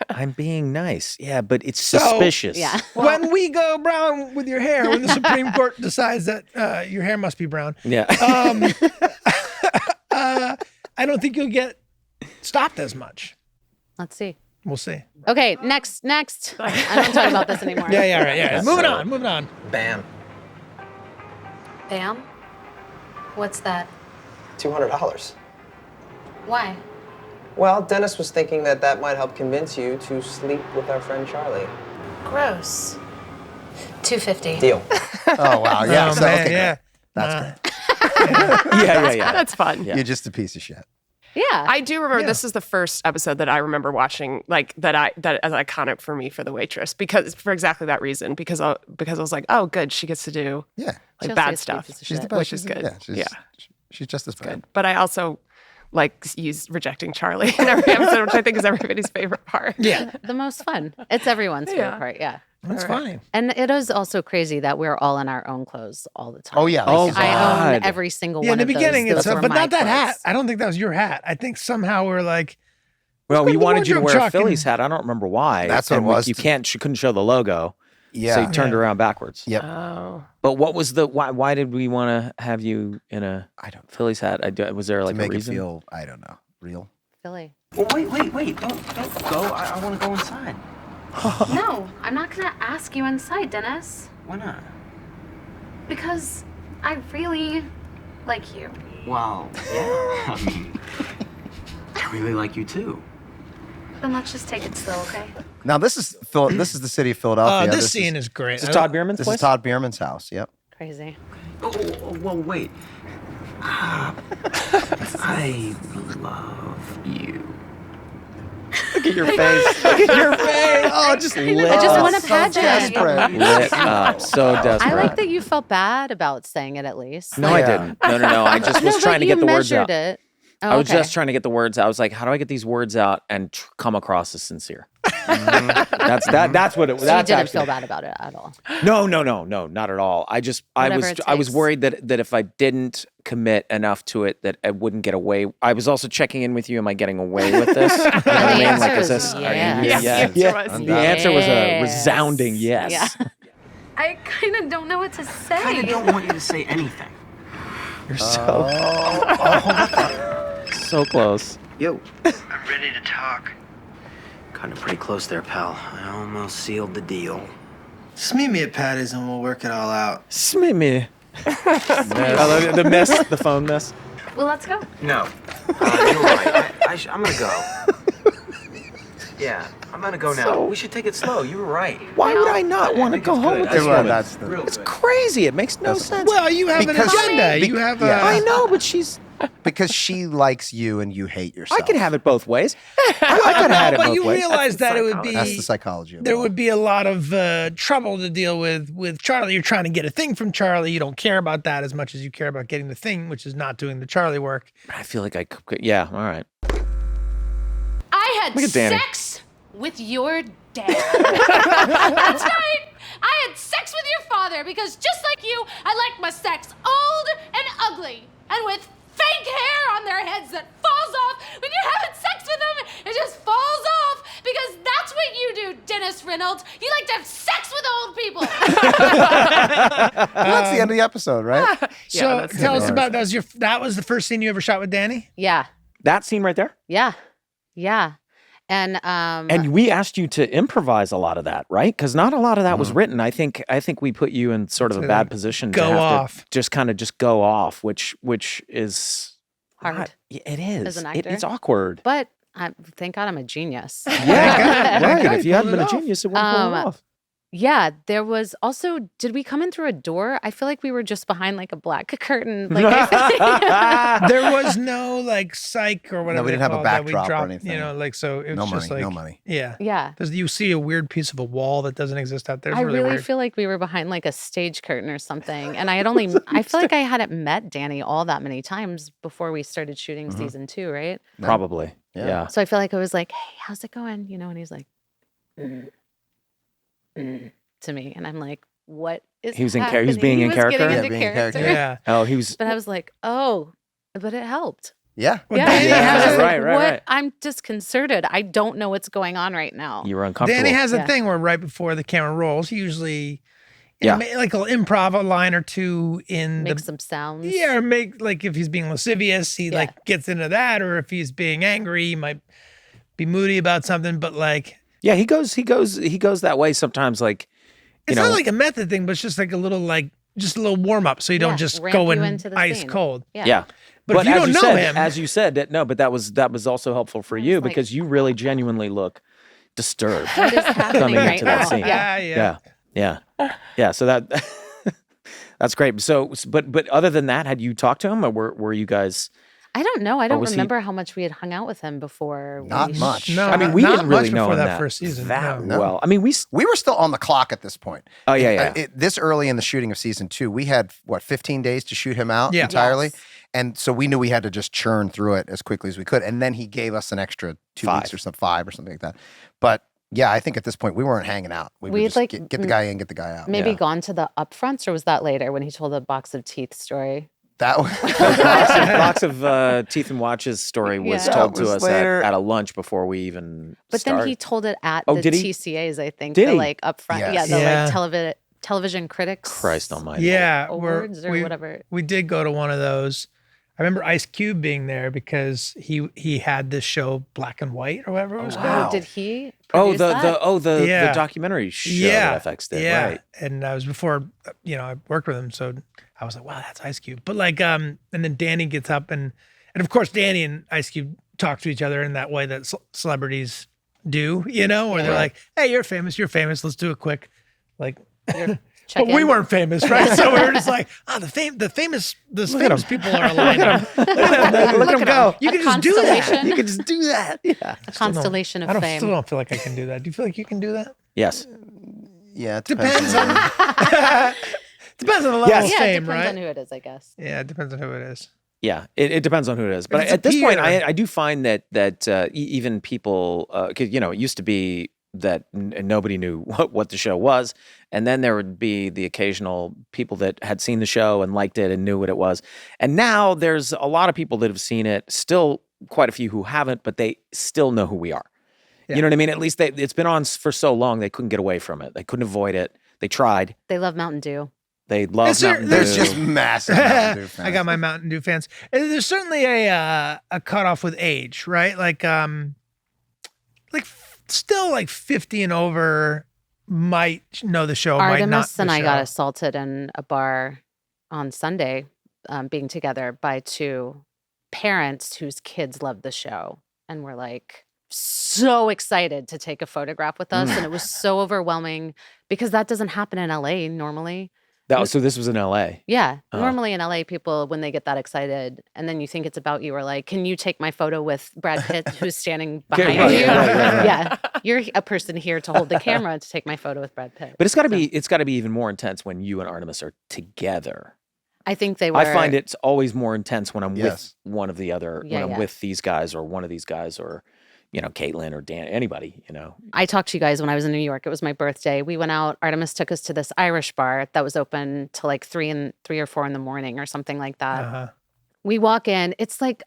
I'm being nice. Yeah, but it's So- suspicious. Yeah. When we go brown with your hair, when the Supreme Court decides that your hair must be brown, Yeah. I don't think you'll get stopped as much. Let's see. We'll see. Okay, next. I don't talk about this anymore. Yeah, right. Yeah. Moving on. Bam. Bam? What's that? $200. Why? Well, Dennis was thinking that might help convince you to sleep with our friend Charlie. Gross. $250. Deal. Oh wow, yeah. Oh, So, man, okay, yeah. great. That's great. Yeah. That's fun. Yeah. You're just a piece of shit. Yeah. I do remember Yeah. this is the first episode that I remember watching, like that as iconic for me for The Waitress, because for exactly that reason, because I was like, oh, good, she gets to do Yeah, like Chelsea bad is a stuff, piece of she's the shit. best. which is good. Yeah, she's just as bad. Good. But I also like use rejecting Charlie in every episode, which I think is everybody's favorite part. Yeah, The most fun. It's everyone's favorite Yeah. part. Yeah. that's fine. And it is also crazy that we're all in our own clothes all the time. Oh yeah. Oh, I God. own every single Yeah, in one the of beginning, those. it's Those were but my not that clothes. hat. I don't think that was your hat. I think somehow we're like, Well, Let's we go to the wanted you to wardrobe wear a truck and- Phillies hat. I don't remember why. That's what it And was. You couldn't show the logo. Yeah. So you turned around backwards. Yep. Oh. But what was why did we want to have you in a I don't Phillies hat? Was there like to make a reason? it feel. I don't know. Real. Philly. Well, wait. Don't go. I want to go inside. No, I'm not gonna ask you inside, Dennis. Why not? Because I really like you. Well, yeah. I mean, I really like you too. Then let's just take it slow, okay? Now this is This is the city of Philadelphia. this scene is great. Is this Todd Bierman's This place? is Todd Bierman's house. Yep. Crazy. Oh, well, wait. I love you. Look at your face. Look at your face. Oh, just lit I just up. want a So pageant. desperate. Lit up. So desperate. I like that you felt bad about saying it at least. No, Like, I didn't. No. I just was no, trying but to you get the words out. measured it. Oh, I was okay. just trying to get the words out. I was like, how do I get these words out and come across as sincere? That's what it was. So you That's didn't actually, feel bad about it at all. No, not at all. I Whatever it was takes. worried that if I didn't commit enough to it, that I wouldn't get away. I was also checking in with you. Am I getting away with this? You know what I mean? answer Like, is is this? yes. Yes, the answer was The answer was a Yes. resounding yes. Yeah. I kind of don't know what to say. I don't want you to say anything. You're so so close. Yo. I'm ready to talk. Kind of pretty close there, pal. I almost sealed the deal. Just meet me at Patty's and we'll work it all out. Smee me. The miss, the phone miss. Well, let's go. No. You're right. I'm gonna go. Yeah, I'm gonna go now. We should take it slow. You were right. Why would I not want to go home with this Well, woman? that's the. Real It's good. crazy. It makes no sense. Well, you have Because- an agenda. Be- You have yeah. I know, but she's. Because she likes you and you hate yourself. I can have it both ways. I could have had it but both you ways. realize that it would be That's the psychology of it there all. would be a lot of trouble to deal with Charlie. You're trying to get a thing from Charlie. You don't care about that as much as you care about getting the thing, which is not doing the Charlie work. I feel like I could. Yeah. All right. I had Look at Danny. sex with your dad. That's right. I had sex with your father because just like you, I like my sex old and ugly and with fake hair on their heads that falls off. When you're having sex with them, it just falls off because that's what you do, Dennis Reynolds. You like to have sex with old people. Well, that's the end of the episode, right? So that's tell us good. about that was the first scene you ever shot with Danny? Yeah. That scene right there. Yeah. And And we asked you to improvise a lot of that, right? Because not a lot of that was written. I think we put you in sort of a To, bad like, position go to have off. to just kind of go off, which is Hard. not- it is. As an It's actor. awkward. but thank God I'm a genius. Yeah, right. Okay, If you hadn't pulled been it a off. genius, it wouldn't pull it off. Yeah, there was also, did we come in through a door? I feel like we were just behind like a black curtain. Like I feel like, There was no like psych or whatever. we they didn't have a call it that we backdrop or dropped, anything. You know, like so it was No just money, like no money. Yeah. yeah. You see a weird piece of a wall that doesn't exist out there. It's I really really weird. feel like we were behind like a stage curtain or something. And I feel like I hadn't met Danny all that many times before we started shooting season 2, right? Probably. Yeah. So I feel like I was like, hey, how's it going? You know, and he's like, to me. And I'm like, what is He was in happening? he was being in character? Getting Yeah, into being in character. character. Yeah. Oh, he was. But I was like, oh, but it helped. Yeah. Well, Yeah. Danny I was has like, Right, what? I'm disconcerted. I don't know what's going on right now. You were uncomfortable. Danny has a Yeah. thing where right before the camera rolls, he usually Yeah. like he'll improv a line or two in Make the some sounds. yeah, or make like if he's being lascivious, he Yeah. like gets into that, or if he's being angry, he might be moody about something. But like, Yeah, he goes that way sometimes. Like, you it's know, not like a method thing, but it's just like a little warm up, so you Yeah, don't just ramp go you in into the ice scene. cold. yeah. But if you as don't know said, him- as you said, but that was also helpful for you like, because you really genuinely look disturbed What is happening coming right into that now? scene. Yeah. Yeah. So that that's great. So, but other than that, had you talked to him, or were you guys? I don't know. I don't was he- remember how much we had hung out with him before. when Not we much. shot. No, I mean, we not didn't really much know before him that first season. that no. well. I mean, We were still on the clock at this point. Oh, yeah, yeah. This early in the shooting of season 2, we had 15 days to shoot him out Yeah. entirely. Yes. And so we knew we had to just churn through it as quickly as we could. And then he gave us an extra 2 weeks or 5 or something like that. But yeah, I think at this point we weren't hanging out. We would We'd just like get the guy in, get the guy out. Maybe Yeah. gone to the upfronts, or was that later when he told the box of teeth story? That was box of teeth and watches story was Yeah. told That to was us later. at a lunch before we even. But started. then he told it at Oh, the did he? TCAs, I think. Did the he? like upfront. Yes. Yeah, the Yeah. like television critics. Christ Almighty. Yeah, Awards or whatever. We did go to one of those. I remember Ice Cube being there because he had this show Black and White or whatever it was called. Oh, did he? Oh, produce that? the Yeah. documentary show Yeah, that FX did. yeah. Right. And I was before, I worked with him, so I was like, wow, that's Ice Cube. But like, and then Danny gets up and of course Danny and Ice Cube talk to each other in that way that celebrities do, where they're like, hey, you're famous, let's do a quick, like. Check But we in. weren't famous, right? So we were just like, the famous people are aligned. Look at him go. You A can just do that. constellation. You can just do that. Yeah. A constellation I of still fame. don't feel like I can do that. Do you feel like you can do that? Yes. yeah, it Depends on on depends on the level Yes. of Yeah, it fame, depends right? on who it is, I guess. Yeah, it depends on who it is. Yeah, it depends on who it is. But it's a at this point, peer. I do find that even people, because it used to be that nobody knew what the show was, and then there would be the occasional people that had seen the show and liked it and knew what it was, and now there's a lot of people that have seen it. Still, quite a few who haven't, but they still know who we are. Yeah. You know what I mean? At least it's been on for so long they couldn't get away from it. They couldn't avoid it. They tried. They love Mountain Dew. They love Yes, sir. Mountain There's Dew. just massive Mountain Dew fans. I got my Mountain Dew fans. And there's certainly a cutoff with age, right? Still like 50 and over might know the show, might not. Artemis and the I got show. assaulted in a bar on Sunday, being together by 2 parents whose kids loved the show and were like so excited to take a photograph with us. And it was so overwhelming because that doesn't happen in LA normally. So this was in L.A. Yeah. Uh-huh. Normally in LA, people, when they get that excited and then you think it's about you, are like, can you take my photo with Brad Pitt who's standing behind right, you? right. Yeah. You're a person here to hold the camera to take my photo with Brad Pitt. But it's got to be even more intense when you and Artemis are together. I think they were. I find it's always more intense when I'm Yes. with one of the other, Yeah, when I'm yeah. with these guys or one of these guys or, Caitlin or Dan, anybody, I talked to you guys when I was in New York. It was my birthday. We went out. Artemis took us to this Irish bar that was open till like 3 or 4 in the morning or something like that. Uh-huh. We walk in. It's like,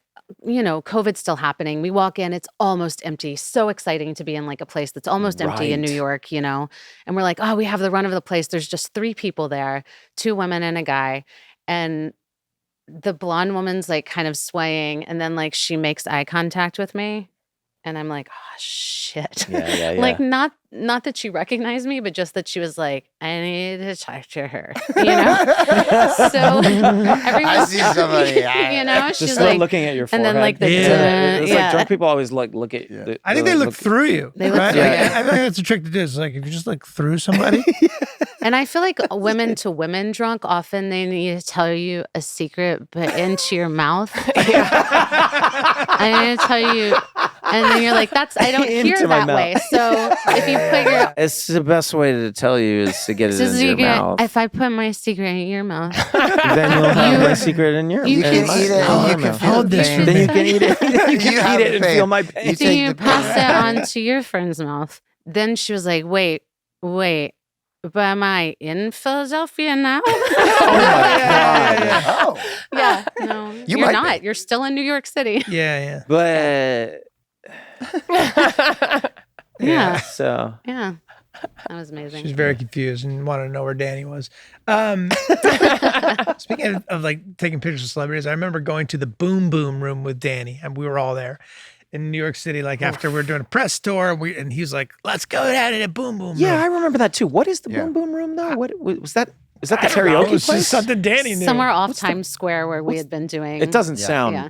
COVID's still happening. We walk in. It's almost empty. So exciting to be in like a place that's almost empty in New Right. York, And we're like, oh, we have the run of the place. There's just 3 people there, 2 women and a guy. And the blonde woman's like kind of swaying. And then like she makes eye contact with me. And I'm like, oh shit. Yeah. Like not that she recognized me, but just that she was like, I need to talk to her. You know? So everyone, I see somebody. you know, she's Just like looking at your and forehead. then like the It's yeah. like drunk people always look at. I think they look through you. They look right? through Like, you. I think that's a trick to do. It's like if you just look through somebody. And I feel like women to women drunk, often they need to tell you a secret, but into your mouth. I need to tell you, and then you're like, I don't hear Into my that mouth. way. So if you put your, It's the best way to tell you is to get it this is into your you get- mouth. if I put my secret in your mouth, Then you'll have my secret in your. you You can can eat it. Oh, You can feel hold the this pain. for Then you me. can eat it. You can have eat the it and pain. feel my pain. You so take you the pass pain. it on to your friend's mouth. Then she was like, wait, but am I in Philadelphia now? Oh, Yeah, no, You you're might not. be. You're still in New York City. Yeah. But Yeah, so yeah, that was amazing. She's very confused and wanted to know where Danny was. Speaking of like taking pictures of celebrities, I remember going to the Boom Boom room with Danny, and we were all there in New York City. Like after we were doing a press tour, and he was like, "Let's go down to the Boom Boom yeah, I room." remember that too. What is the Yeah. Boom Boom room though? What was that? Is that the I don't know. It karaoke was place? just something Danny knew. Somewhere off Times Square where we had been doing. It doesn't Yeah. sound. Yeah.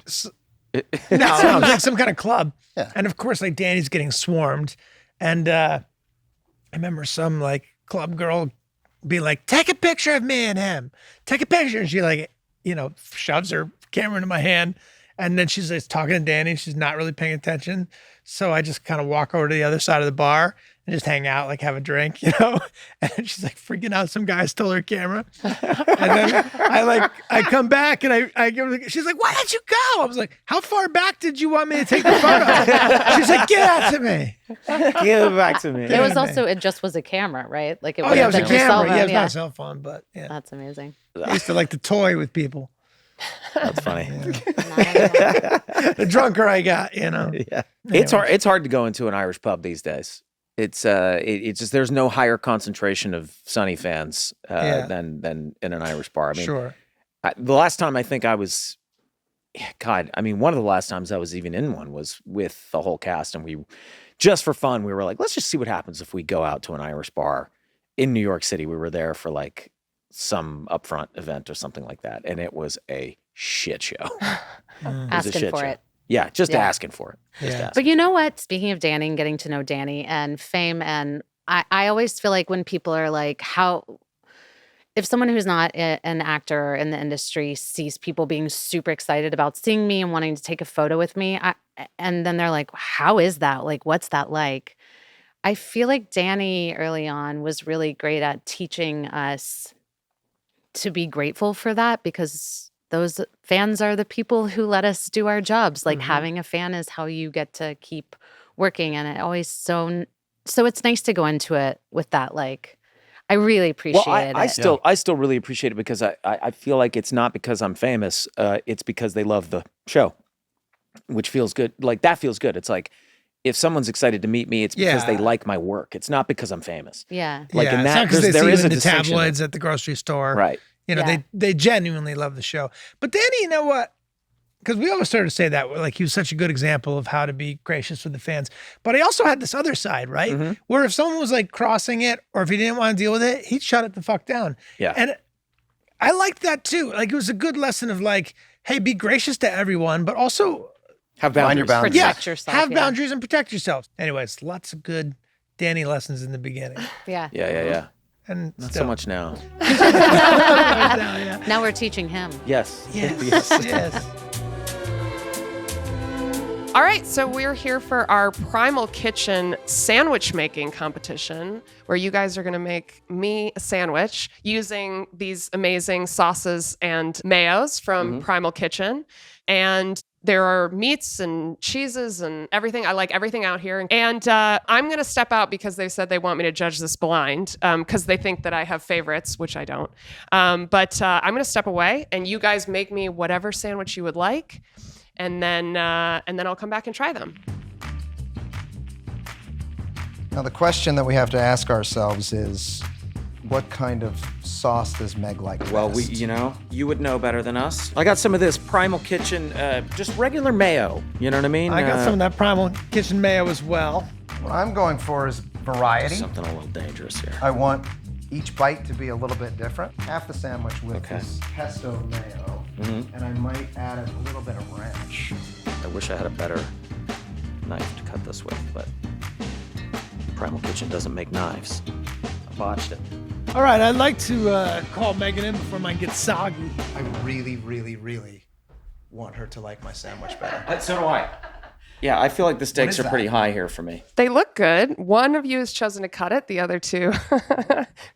It No, it sounds was like some kind of club. Yeah. And of course, like Danny's getting swarmed. And I remember some like club girl be like, "Take a picture of me and him. Take a picture." And she like, shoves her camera into my hand. And then she's like talking to Danny. She's not really paying attention. So I just kind of walk over to the other side of the bar and just hang out, like have a drink, And she's like freaking out. Some guy stole her camera. And then I come back and I give her, she's like, "Why did you go?" I was like, "How far back did you want me to take the photo?" She's like, "Get out to me." Give it back to me. It was also, it just was a camera, right? Like it Oh yeah, it was a wasn't your cell camera. Yeah, phone. it's not a cell phone, but yeah. That's amazing. I used to like to toy with people. That's funny. Not anymore. The drunker I got, Yeah, it's Anyways. hard. It's hard to go into an Irish pub these days. It's just there's no higher concentration of Sunny fans Yeah. than in an Irish bar. I mean, Sure. the last time I think I was, God, I mean, one of the last times I was even in one was with the whole cast, and we, just for fun, we were like, let's just see what happens if we go out to an Irish bar in New York City. We were there for like some upfront event or something like that, and it was a shit show. It was a Asking shit for show. it. Yeah, just Yeah. asking for it. Just Yeah. asking. But you know what? Speaking of Danny and getting to know Danny and fame, and I always feel like when people are like, if someone who's not an actor in the industry sees people being super excited about seeing me and wanting to take a photo with me, and then they're like, how is that? Like, what's that like? I feel like Danny early on was really great at teaching us to be grateful for that, because those fans are the people who let us do our jobs. Like having a fan is how you get to keep working. And it always so it's nice to go into it with that. Like, I really appreciate it. I still really appreciate it because I feel like it's not because I'm famous. It's because they love the show, which feels good. Like that feels good. It's like if someone's excited to meet me, it's because they Yeah. like my work. It's not because I'm famous. Yeah. Like in it's that, not because they there see is you a in the distinction there. tabloids at the grocery store. Right. Yeah. They genuinely love the show. But Danny, you know what? Because we always started to say that, like he was such a good example of how to be gracious with the fans. But he also had this other side, right? Mm-hmm. Where if someone was like crossing it, or if he didn't want to deal with it, he'd shut it the fuck down. Yeah. And I liked that too. Like it was a good lesson of like, hey, be gracious to everyone, but also Have Mind your boundaries. boundaries. Protect yourself. have yeah. boundaries and protect yourself. Anyways, lots of good Danny lessons in the beginning. Yeah. Yeah. And Not still. so much now. Now we're teaching him. Yes. Yes. All right, so we're here for our Primal Kitchen sandwich making competition, where you guys are going to make me a sandwich using these amazing sauces and mayos from Primal Kitchen. And there are meats and cheeses and everything. I like everything out here. And I'm going to step out because they said they want me to judge this blind because they think that I have favorites, which I don't. But I'm going to step away, and you guys make me whatever sandwich you would like. And then I'll come back and try them. Now, the question that we have to ask ourselves is, what kind of sauce does Meg like Well, best? you would know better than us. I got some of this Primal Kitchen, just regular mayo. You know what I mean? I got some of that Primal Kitchen mayo as well. What I'm going for is variety. Something a little dangerous here. I want each bite to be a little bit different. Half the sandwich with this pesto mayo, and I might add a little bit of ranch. I wish I had a better knife to cut this with, but Primal Kitchen doesn't make knives. I botched it. All right, I'd like to call Megan in before mine gets soggy. I really, really, really want her to like my sandwich better. So do I. Yeah, I feel like the stakes is are that? pretty high here for me. They look good. One of you has chosen to cut it. The other two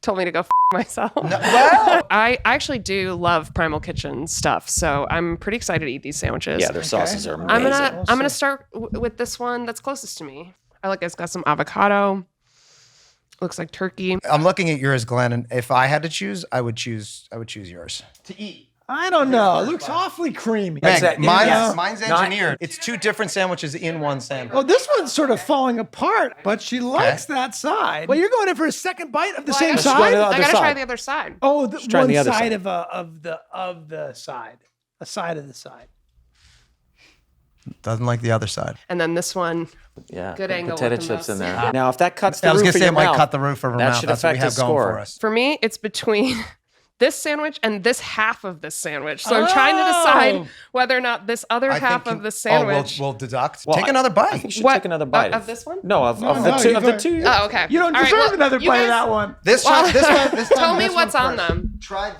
told me to go myself. Well, I actually do love Primal Kitchen stuff, so I'm pretty excited to eat these sandwiches. Yeah, their sauces are amazing. I'm gonna start with this one that's closest to me. I like it's got some avocado. Looks like turkey. I'm looking at yours, Glenn, and if I had to choose, I would choose yours. To eat. I don't know. It looks awfully creamy. That's Meg, it. mine's engineered. It's two different sandwiches in one sandwich. Oh, this one's sort of falling apart, but she likes that side. Well, you're going in for a second bite of the same Let's go to side? the I other gotta try side. the other side. Oh, try one the other side side. of the side. A side of the side. Doesn't like the other side. And then this one. Yeah, Good put angle potato with the chips in mouse. there. Now, if that cuts the I was roof gonna of say your it might mouth, cut the roof of her that mouth. should That's what we affect have his going score. for us. For me, it's between this sandwich and this half of this sandwich. So I'm trying to decide whether or not this other half of the sandwich. we'll deduct. Well, Take another I bite. think you should What? take another bite. Of this one? No, of the no, two. you Of the go- two. Oh, okay. You don't All right, deserve well, another you bite of guys- that one. This time, this time. Tell me this what's one on first. them. Try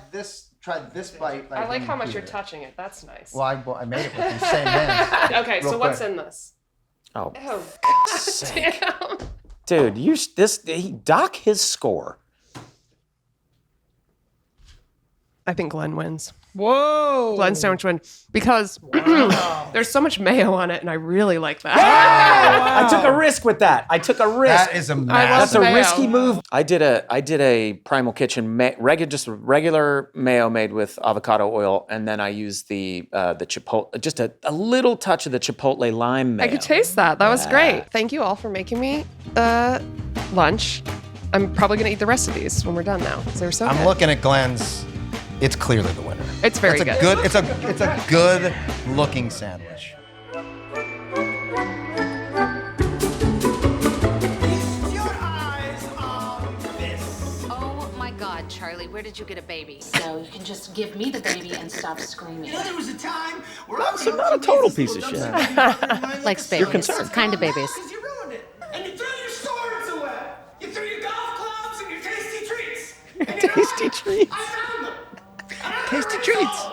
this bite. I like how much you you're did. touching it. That's nice. Well, I made it with these same hands. Okay, so Real what's quick. in this? Oh, Oh, damn. dude, dock his score. I think Glenn wins. Whoa. Glenn sandwich win because there's so much mayo on it, and I really like that. I took a risk with that. I took a risk. That is a love That's a mayo. risky move. I did a Primal Kitchen regular mayo made with avocado oil, and then I used the chipotle, just a little touch of the chipotle lime mayo. I could taste that. That was great. Thank you all for making me lunch. I'm probably gonna eat the rest of these when we're done now. So they're so I'm good. looking at Glenn's. It's clearly the winner. It's very It's a good. It's a good looking sandwich. Oh my God, Charlie, where did you get a baby? So you can just give me the baby and stop screaming. There was a time where I was not a total piece of shit. Likes babies. Kind of babies. Because you ruined it. And you threw your swords away. You threw your golf clubs and your tasty treats. And Tasty treats. I found them. Tasty treats.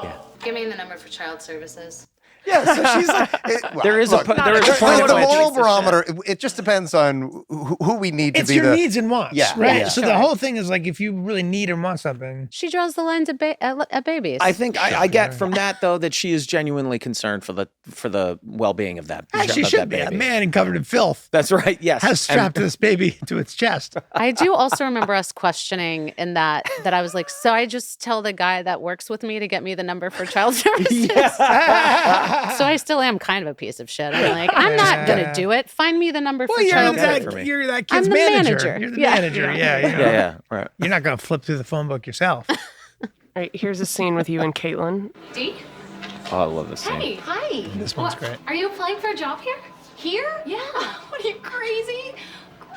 Give me the number for child services. Yeah, so she's like, There is a point the at which moral barometer. It just depends on who we need to It's be your the. needs and wants, Yeah, right? yeah. So the whole thing is like if you really need or want something. She draws the lines at babies. I think I get from that though that she is genuinely concerned for the well-being of that. As she of should that be. A baby. man and covered in filth That's right. Yes. has strapped this baby to its chest. I do also remember us questioning in that I was like, so I just tell the guy that works with me to get me the number for child services. So I still am kind of a piece of shit. I'm like, I'm not gonna do it. Find me the number Well, for child that- services. you're that I'm kid's the manager. manager. You're the Yeah. manager. Yeah. You know. Yeah. Right. You're not going to flip through the phone book yourself. All right, here's a scene with you and Caitlin. Dee? Oh, I love this scene. Hey, hi. This one's What, great. Are you applying for a job here? Here? Yeah. What are you, crazy?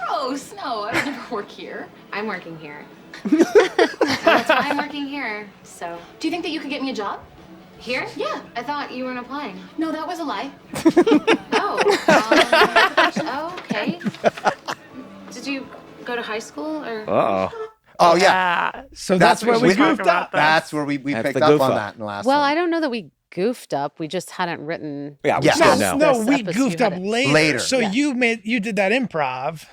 Gross. No, I would never work here. I'm working here. That's why I'm working here. So, do you think that you could get me a job? Here? Yeah. I thought you weren't applying. No, that was a lie. Oh, okay. Did you go to high school or? Uh-oh. Oh yeah, So that's where we talk goofed up. That's where we That's picked the up goof on up. that in the last. Well, one. I don't know that we goofed up. We just hadn't written. Yeah. We Yeah. still No, know. no, we Episode goofed you up had it. later. So Yeah. you did that improv,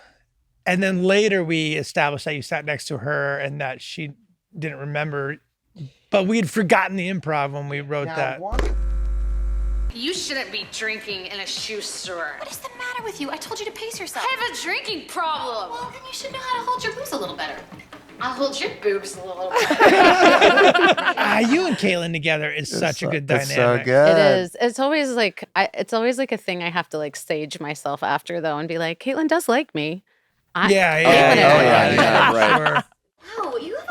and then later we established that you sat next to her and that she didn't remember, but we had forgotten the improv when we wrote that. You shouldn't be drinking in a shoe store. What is the matter with you? I told you to pace yourself. I have a drinking problem. Well, then you should know how to hold your boobs a little better. I'll hold your boobs a little bit. You and Caitlin together is such a good It's dynamic. so good. It is. It's always like it's always like a thing I have to like sage myself after though, and be like, Caitlin does like me. Yeah, Caitlin yeah, and yeah, I yeah, like yeah, each other. right. Wow, you have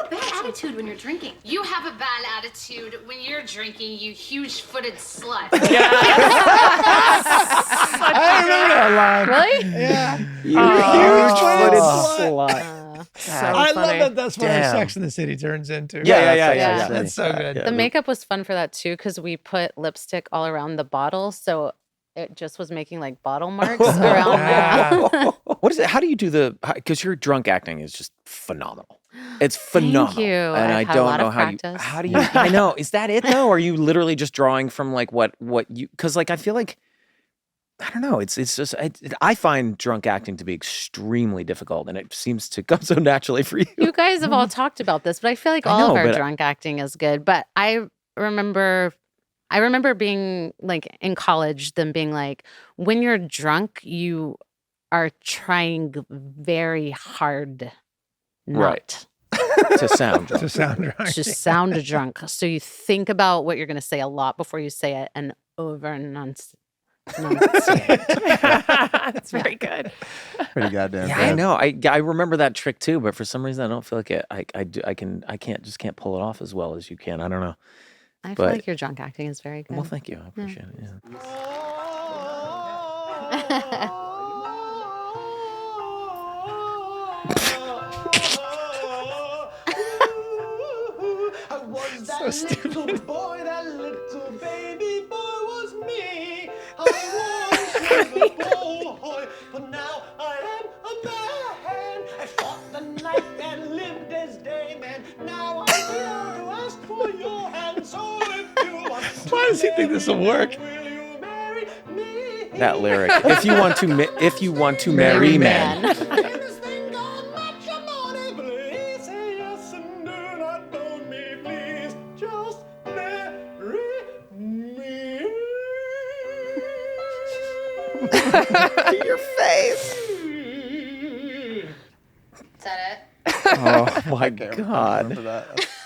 attitude when you're drinking. You have a bad attitude when you're drinking, you huge-footed slut. I remember that line. Really? Yeah. Huge-footed slut. So I funny. love that that's what our Damn. Sex in the City turns into. Yeah. That's so good. The makeup was fun for that too because we put lipstick all around the bottle, so it just was making like bottle marks around that. What is it? How do you do because your drunk acting is just phenomenal. It's phenomenal. Thank you. And I've I had a don't lot know of how practice. do you, I know. Is that it though? Or are you literally just drawing from like what you, cause like I feel like, I don't know. It's just, I find drunk acting to be extremely difficult and it seems to come so naturally for you. You guys have all talked about this, but I feel like I all know, of our but- drunk acting is good. But I remember being like in college, them being like, when you're drunk, you are trying very hard not To sound drunk. To sound drunk. to sound drunk. So you think about what you're going to say a lot before you say it and over enunciate. That's very good. Pretty goddamn Yeah, good. I know. I remember that trick too, but for some reason I don't feel like I can't pull it off as well as you can. I don't know. I feel But- like your drunk acting is very good. Well, thank you. I appreciate it. Yeah. So stupid. Boy, that little baby boy was me. I was a boy, but now I am a man. I fought the night and lived as day, man. Now I'm here to ask for your hand. So if you want to Why does he think this will work? will you marry me? That lyric. If you want to marry man. This thing called matrimony. Please say yes and do not bone me, please. Just marry me. Your face. Is that it? Oh my god.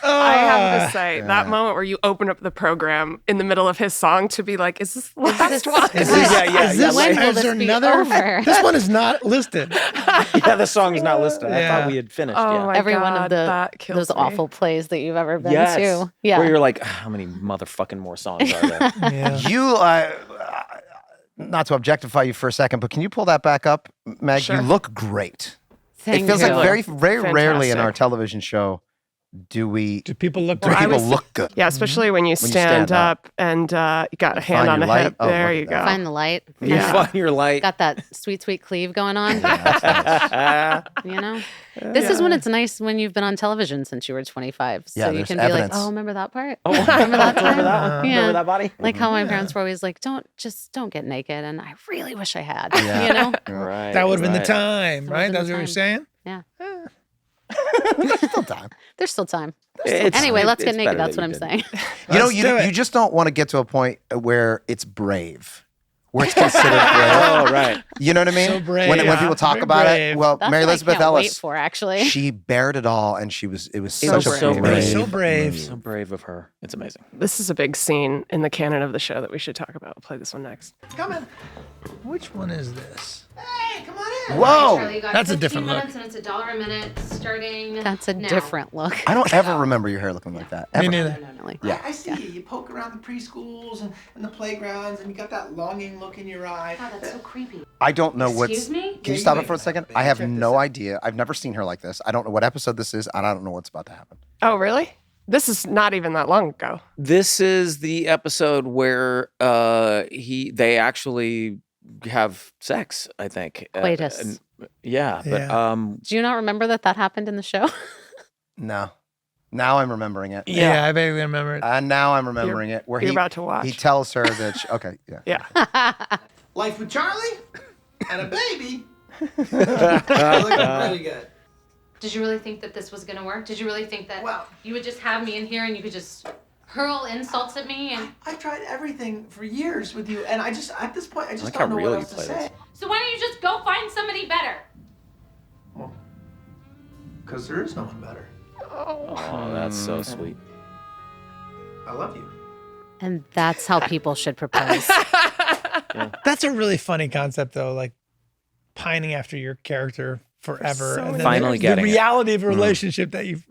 I have to say, that moment where you open up the program in the middle of his song to be like, is this the last one? Is this, Yeah, is this When will is there this be another? over? This one is not listed. Yeah, the song's not listed. I Yeah. thought we had finished. Oh yeah. my Every God, one of that kills those me. awful plays that you've ever been Yes. to. Yeah. Where you're like, how many motherfucking more songs are there? Yeah. You, not to objectify you for a second, but can you pull that back up, Meg? Sure. You look great. Thank It feels you. like very rarely in our Fantastic. television show do people look do great? people look good. Yeah, especially when you stand up and you got a hand find on your the light. hip. Oh, There look you at go. that. Find the light. You Yeah. find your light. Got that sweet cleave going on. You know, this is when it's nice when you've been on television since you were 25. So Yeah, you there's can be evidence. like, oh, remember that part? Oh, remember that time? Remember that one? Yeah. Remember that body? Like how my parents were always like, don't get naked. And I really wish I had, Yeah. you know? Right. That would have been the right. time, That right? would've That's been what you're the saying? Yeah. Still time. There's still time. It's- Anyway, let's get it's naked. better That's that what you I'm didn't. saying. You know, Let's do it. you just don't want to get to a point where it's brave. Where it's considered brave. Oh, right. You know what I mean? So brave. When Yeah. people talk Very about brave. it. Well, That's Mary what Elizabeth I can't wait Ellis, for, actually. she bared it all, and it was It such was a so brave. brave. So brave. So brave of her. It's amazing. This is a big scene in the canon of the show that we should talk about. We'll play this one next. Come in. Which one is this? Hey, come on in. Whoa! That's a different look. And it's $1 a minute starting. That's a now. different look. I don't ever remember your hair looking like that. Me Ever. neither. Definitely. Yeah. I see you. You poke around the preschools and the playgrounds, and you got that longing look in your eye. Wow, that's so creepy. I don't know what's. Excuse me? Can you Yeah, stop you it for a wait. second? Check I have this no out. idea. I've never seen her like this. I don't know what episode this is. I don't know what's about to happen. Oh, really? This is not even that long ago. This is the episode where they actually have sex, I think. Waitress. Yeah, but Yeah. Do you not remember that happened in the show? No. Now I'm remembering it. Yeah, I vaguely remember it. And now I'm remembering it. Where You're he about to watch. he tells her that. Okay, yeah. Yeah. Life with Charlie and a baby. Looking pretty good. Did you really think that this was gonna work? Did you really think that Well- you would just have me in here and you could just hurl insults at me? And I've tried everything for years with you, and I just, at this point, I just like don't how know real what you else to play say. this. so why don't you just go find somebody better? Because there is no one better. Oh, that's so sweet. I love you. And that's how people should propose. That's a really funny concept, though. Like pining after your character forever. so And then Finally the getting it. reality of a relationship that you've.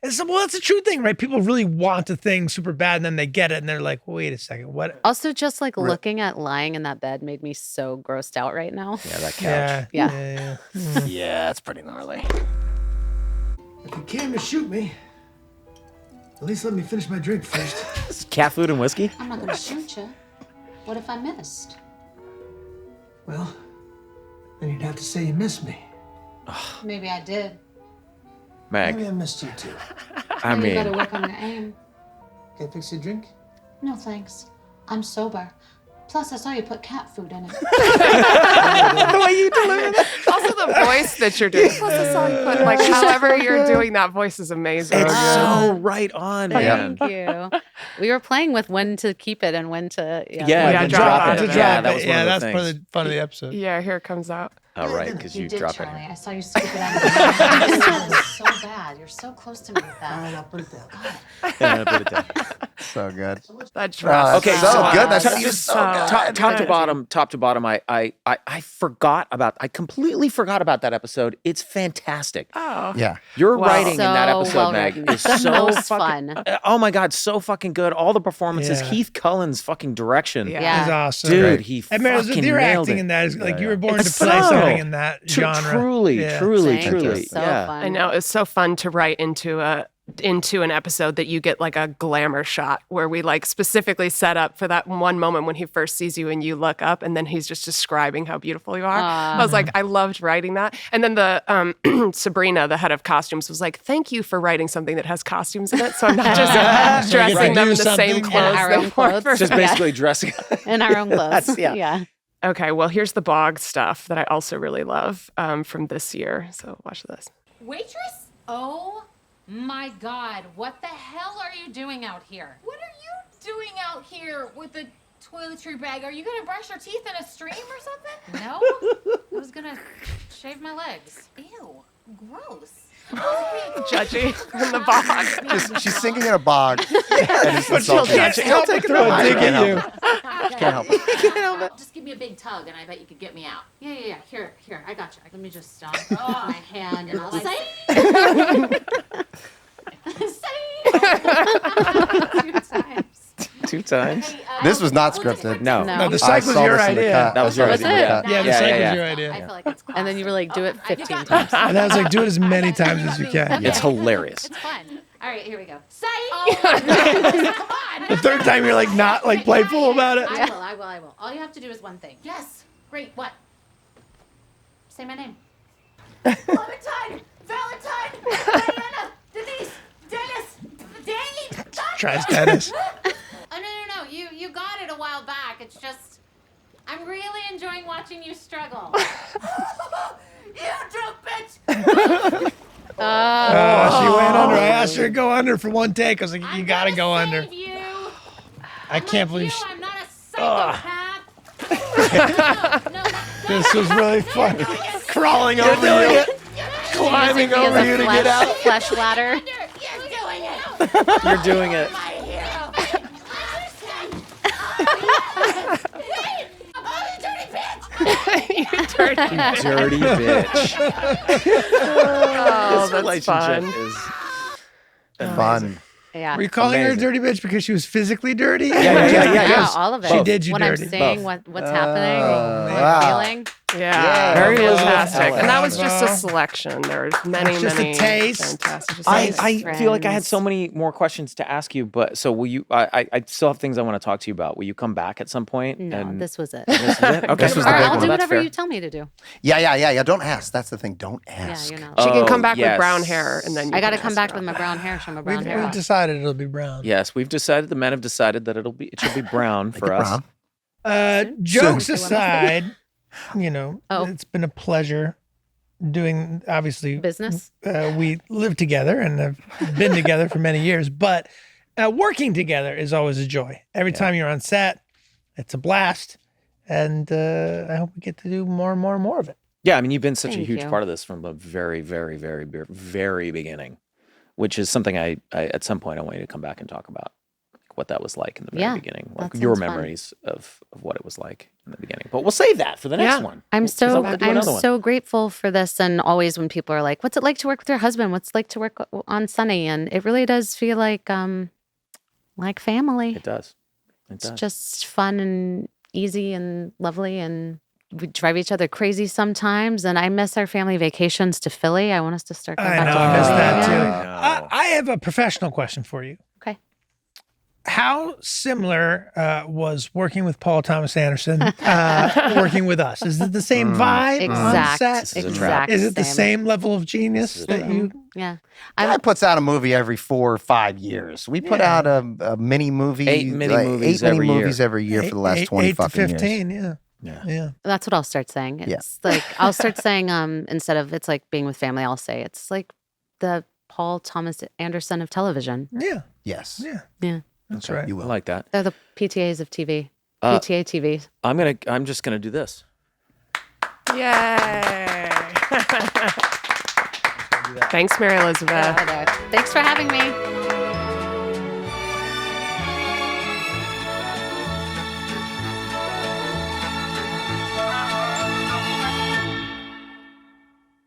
And so, well, that's a true thing, right? People really want a thing super bad, and then they get it, and they're like, wait a second, what? Also, just like looking at lying in that bed made me so grossed out right now. Yeah, that couch. Yeah. Yeah. Yeah, it's pretty gnarly. If you came to shoot me, at least let me finish my drink first. Cat food and whiskey? I'm not gonna shoot you. What if I missed? Well, then you'd have to say you missed me. Maybe I did. Meg, Maybe I missed you too. I Maybe you mean, gotta work on your aim. Can I fix you a drink? No thanks. I'm sober. Plus, I saw you put cat food in it. the way you deliver that. Also, the voice that you're doing. Plus, I saw you put, like, however you're doing that voice is amazing. It's so right on, man. Thank you. We were playing with when to keep it and when to Yeah, to drop it. Yeah, that was one yeah, of the that's things. part of the fun of the episode. Yeah, here it comes out. Oh, right, because you did, drop Charlie. it. I saw you scoop it out of the mouth. That was so bad. You're so close to me with that. I'll put it down. Yeah, put it down. So good. That dress. Okay, so so, good. That's top- just so top, good. top to bottom, I completely forgot about that episode. It's fantastic. Oh. Yeah. Your Wow. writing in that So episode, well Meg, written. is The so most fucking fun. Oh my god, so fucking good. All the performances, Yeah. Heath Cullen's fucking direction. Yeah. It's awesome. Dude, Great. he I mean, fucking your nailed acting it. in that is like Yeah, you were yeah. born It's to play so- something in that genre. Truly, Yeah. truly, Thank you. truly. So Yeah. fun. I know. It's so fun to write into an episode that you get like a glamour shot where we like specifically set up for that one moment when he first sees you and you look up and then he's just describing how beautiful you are. I was like, I loved writing that. And then the Sabrina, the head of costumes, was like, thank you for writing something that has costumes in it. So I'm not just So you get dressing to them do in the same something. clothes. In our they own wore clothes. for- Just basically dressing. In our own clothes. That's- yeah. Yeah. Okay, well, here's the bog stuff that I also really love from this year. So watch this. Waitress? Oh my God. What the hell are you doing out here? What are you doing out here with a toiletry bag? Are you gonna brush your teeth in a stream or something? No? I was gonna shave my legs. Ew, gross. Judgy in the bog. She's singing in a bog. And he's But she'll insulting her. help but throw a dig at you. Can't help it. Just give me a big tug and I bet you could get me out. Yeah. Here, I got you. Let me just my hand and I'll say. Two times. 2 times. Hey, This was not we'll just scripted. work No. No, the I psych was saw your this in the idea. cut. That was your Was idea. it? Yeah. Yeah, the yeah, psych yeah, was yeah. your I idea. feel like it's classic. And then you were like, do it I did 15 that. times. And I was like, do it as many times as you can. It's hilarious. It's fun. All right, here we go. Say. Come on. The third time you're like not like playful about it. I will. All you have to do is one thing. Yes. Great. What? Say my name. Valentine. Diana. Denise. Dennis. Dane. Tries Dennis. Oh no. You got it a while back. It's just I'm really enjoying watching you struggle. You drunk bitch. She went under. I asked her to go under for one take. I was like, you I'm gotta gonna go under. save you. I can't Like believe you, she, I'm not a psychopath. No. this was really fun. Crawling over you, climbing Using me over as you a to get out. flesh ladder. You're doing it. You're doing it. My hero. Oh, you dirty bitch. Dirty bitch. Oh, This that's relationship fun. is Fun. Yeah. Were you calling her a Amazing. dirty bitch because she was physically dirty? Yeah, all of it. She did you when dirty. I'm saying Both. what's happening, what wow. I'm feeling. Yeah, Mary Elizabeth fantastic. Ellis. And that was just a Well, selection. There are many, that's just a many taste. fantastic. Just I nice. feel like I had so Friends. many more questions to ask you, but so will you? I still have things I want to talk to you about. Will you come back at some point? No, and this was it. this is it? Okay, This was Or the big I'll one. do That's whatever fair. you tell me to do. Yeah. Don't ask. That's the thing. Don't Yeah, ask. you know. She can Oh, come back yes. with brown hair, and then you I got to can come ask back her. with my brown hair, show my brown We've hair. decided it'll be brown. Yes, we've decided. The men have decided that it should be brown for us. Brown. Jokes Soon. aside, it's been a pleasure doing, obviously, Business. we live together and have been together for many years, but working together is always a joy. Every time you're on set, it's a blast. And I hope we get to do more and more and more of it. Yeah, I mean, you've been such a Thank huge you. part of this from the very, very, very, very beginning, which is something I at some point I want you to come back and talk about. what that was like in the very Yeah, beginning, like that your sounds fun. memories of what it was like in the beginning. But we'll save that for the next Yeah. one. I'm 'Cause I so wanna do I'm another one. so grateful for this, and always when people are like, "What's it like to work with your husband? What's it like to work on Sunny?" And it really does feel like family. It does. It It's does. just fun and easy and lovely, and we drive each other crazy sometimes. And I miss our family vacations to Philly. I want us to start going I back know, to I miss Philly that too. again. know. I have a professional question for you. Okay. How similar was working with Paul Thomas Anderson working with us? Is it the same vibe on set? This is a trap. Is it the same. same level of genius This is a that trap. you? Yeah. Guy puts out a movie every 4 or 5 years. We put out a mini movie, 8 mini movies eight mini every year. movies every year for the last 20 8 to fucking 15, years. yeah. That's what I'll start saying. Yeah. It's like I'll start saying instead of it's like being with family, I'll say it's like the Paul Thomas Anderson of television. Yeah, Yes. yeah. Yeah. That's Okay, right. you I will. like that. They're the PTAs of TV. Uh, PTA TV. I'm just gonna do this. Yay. Thanks, Mary Elizabeth. Thanks for having me.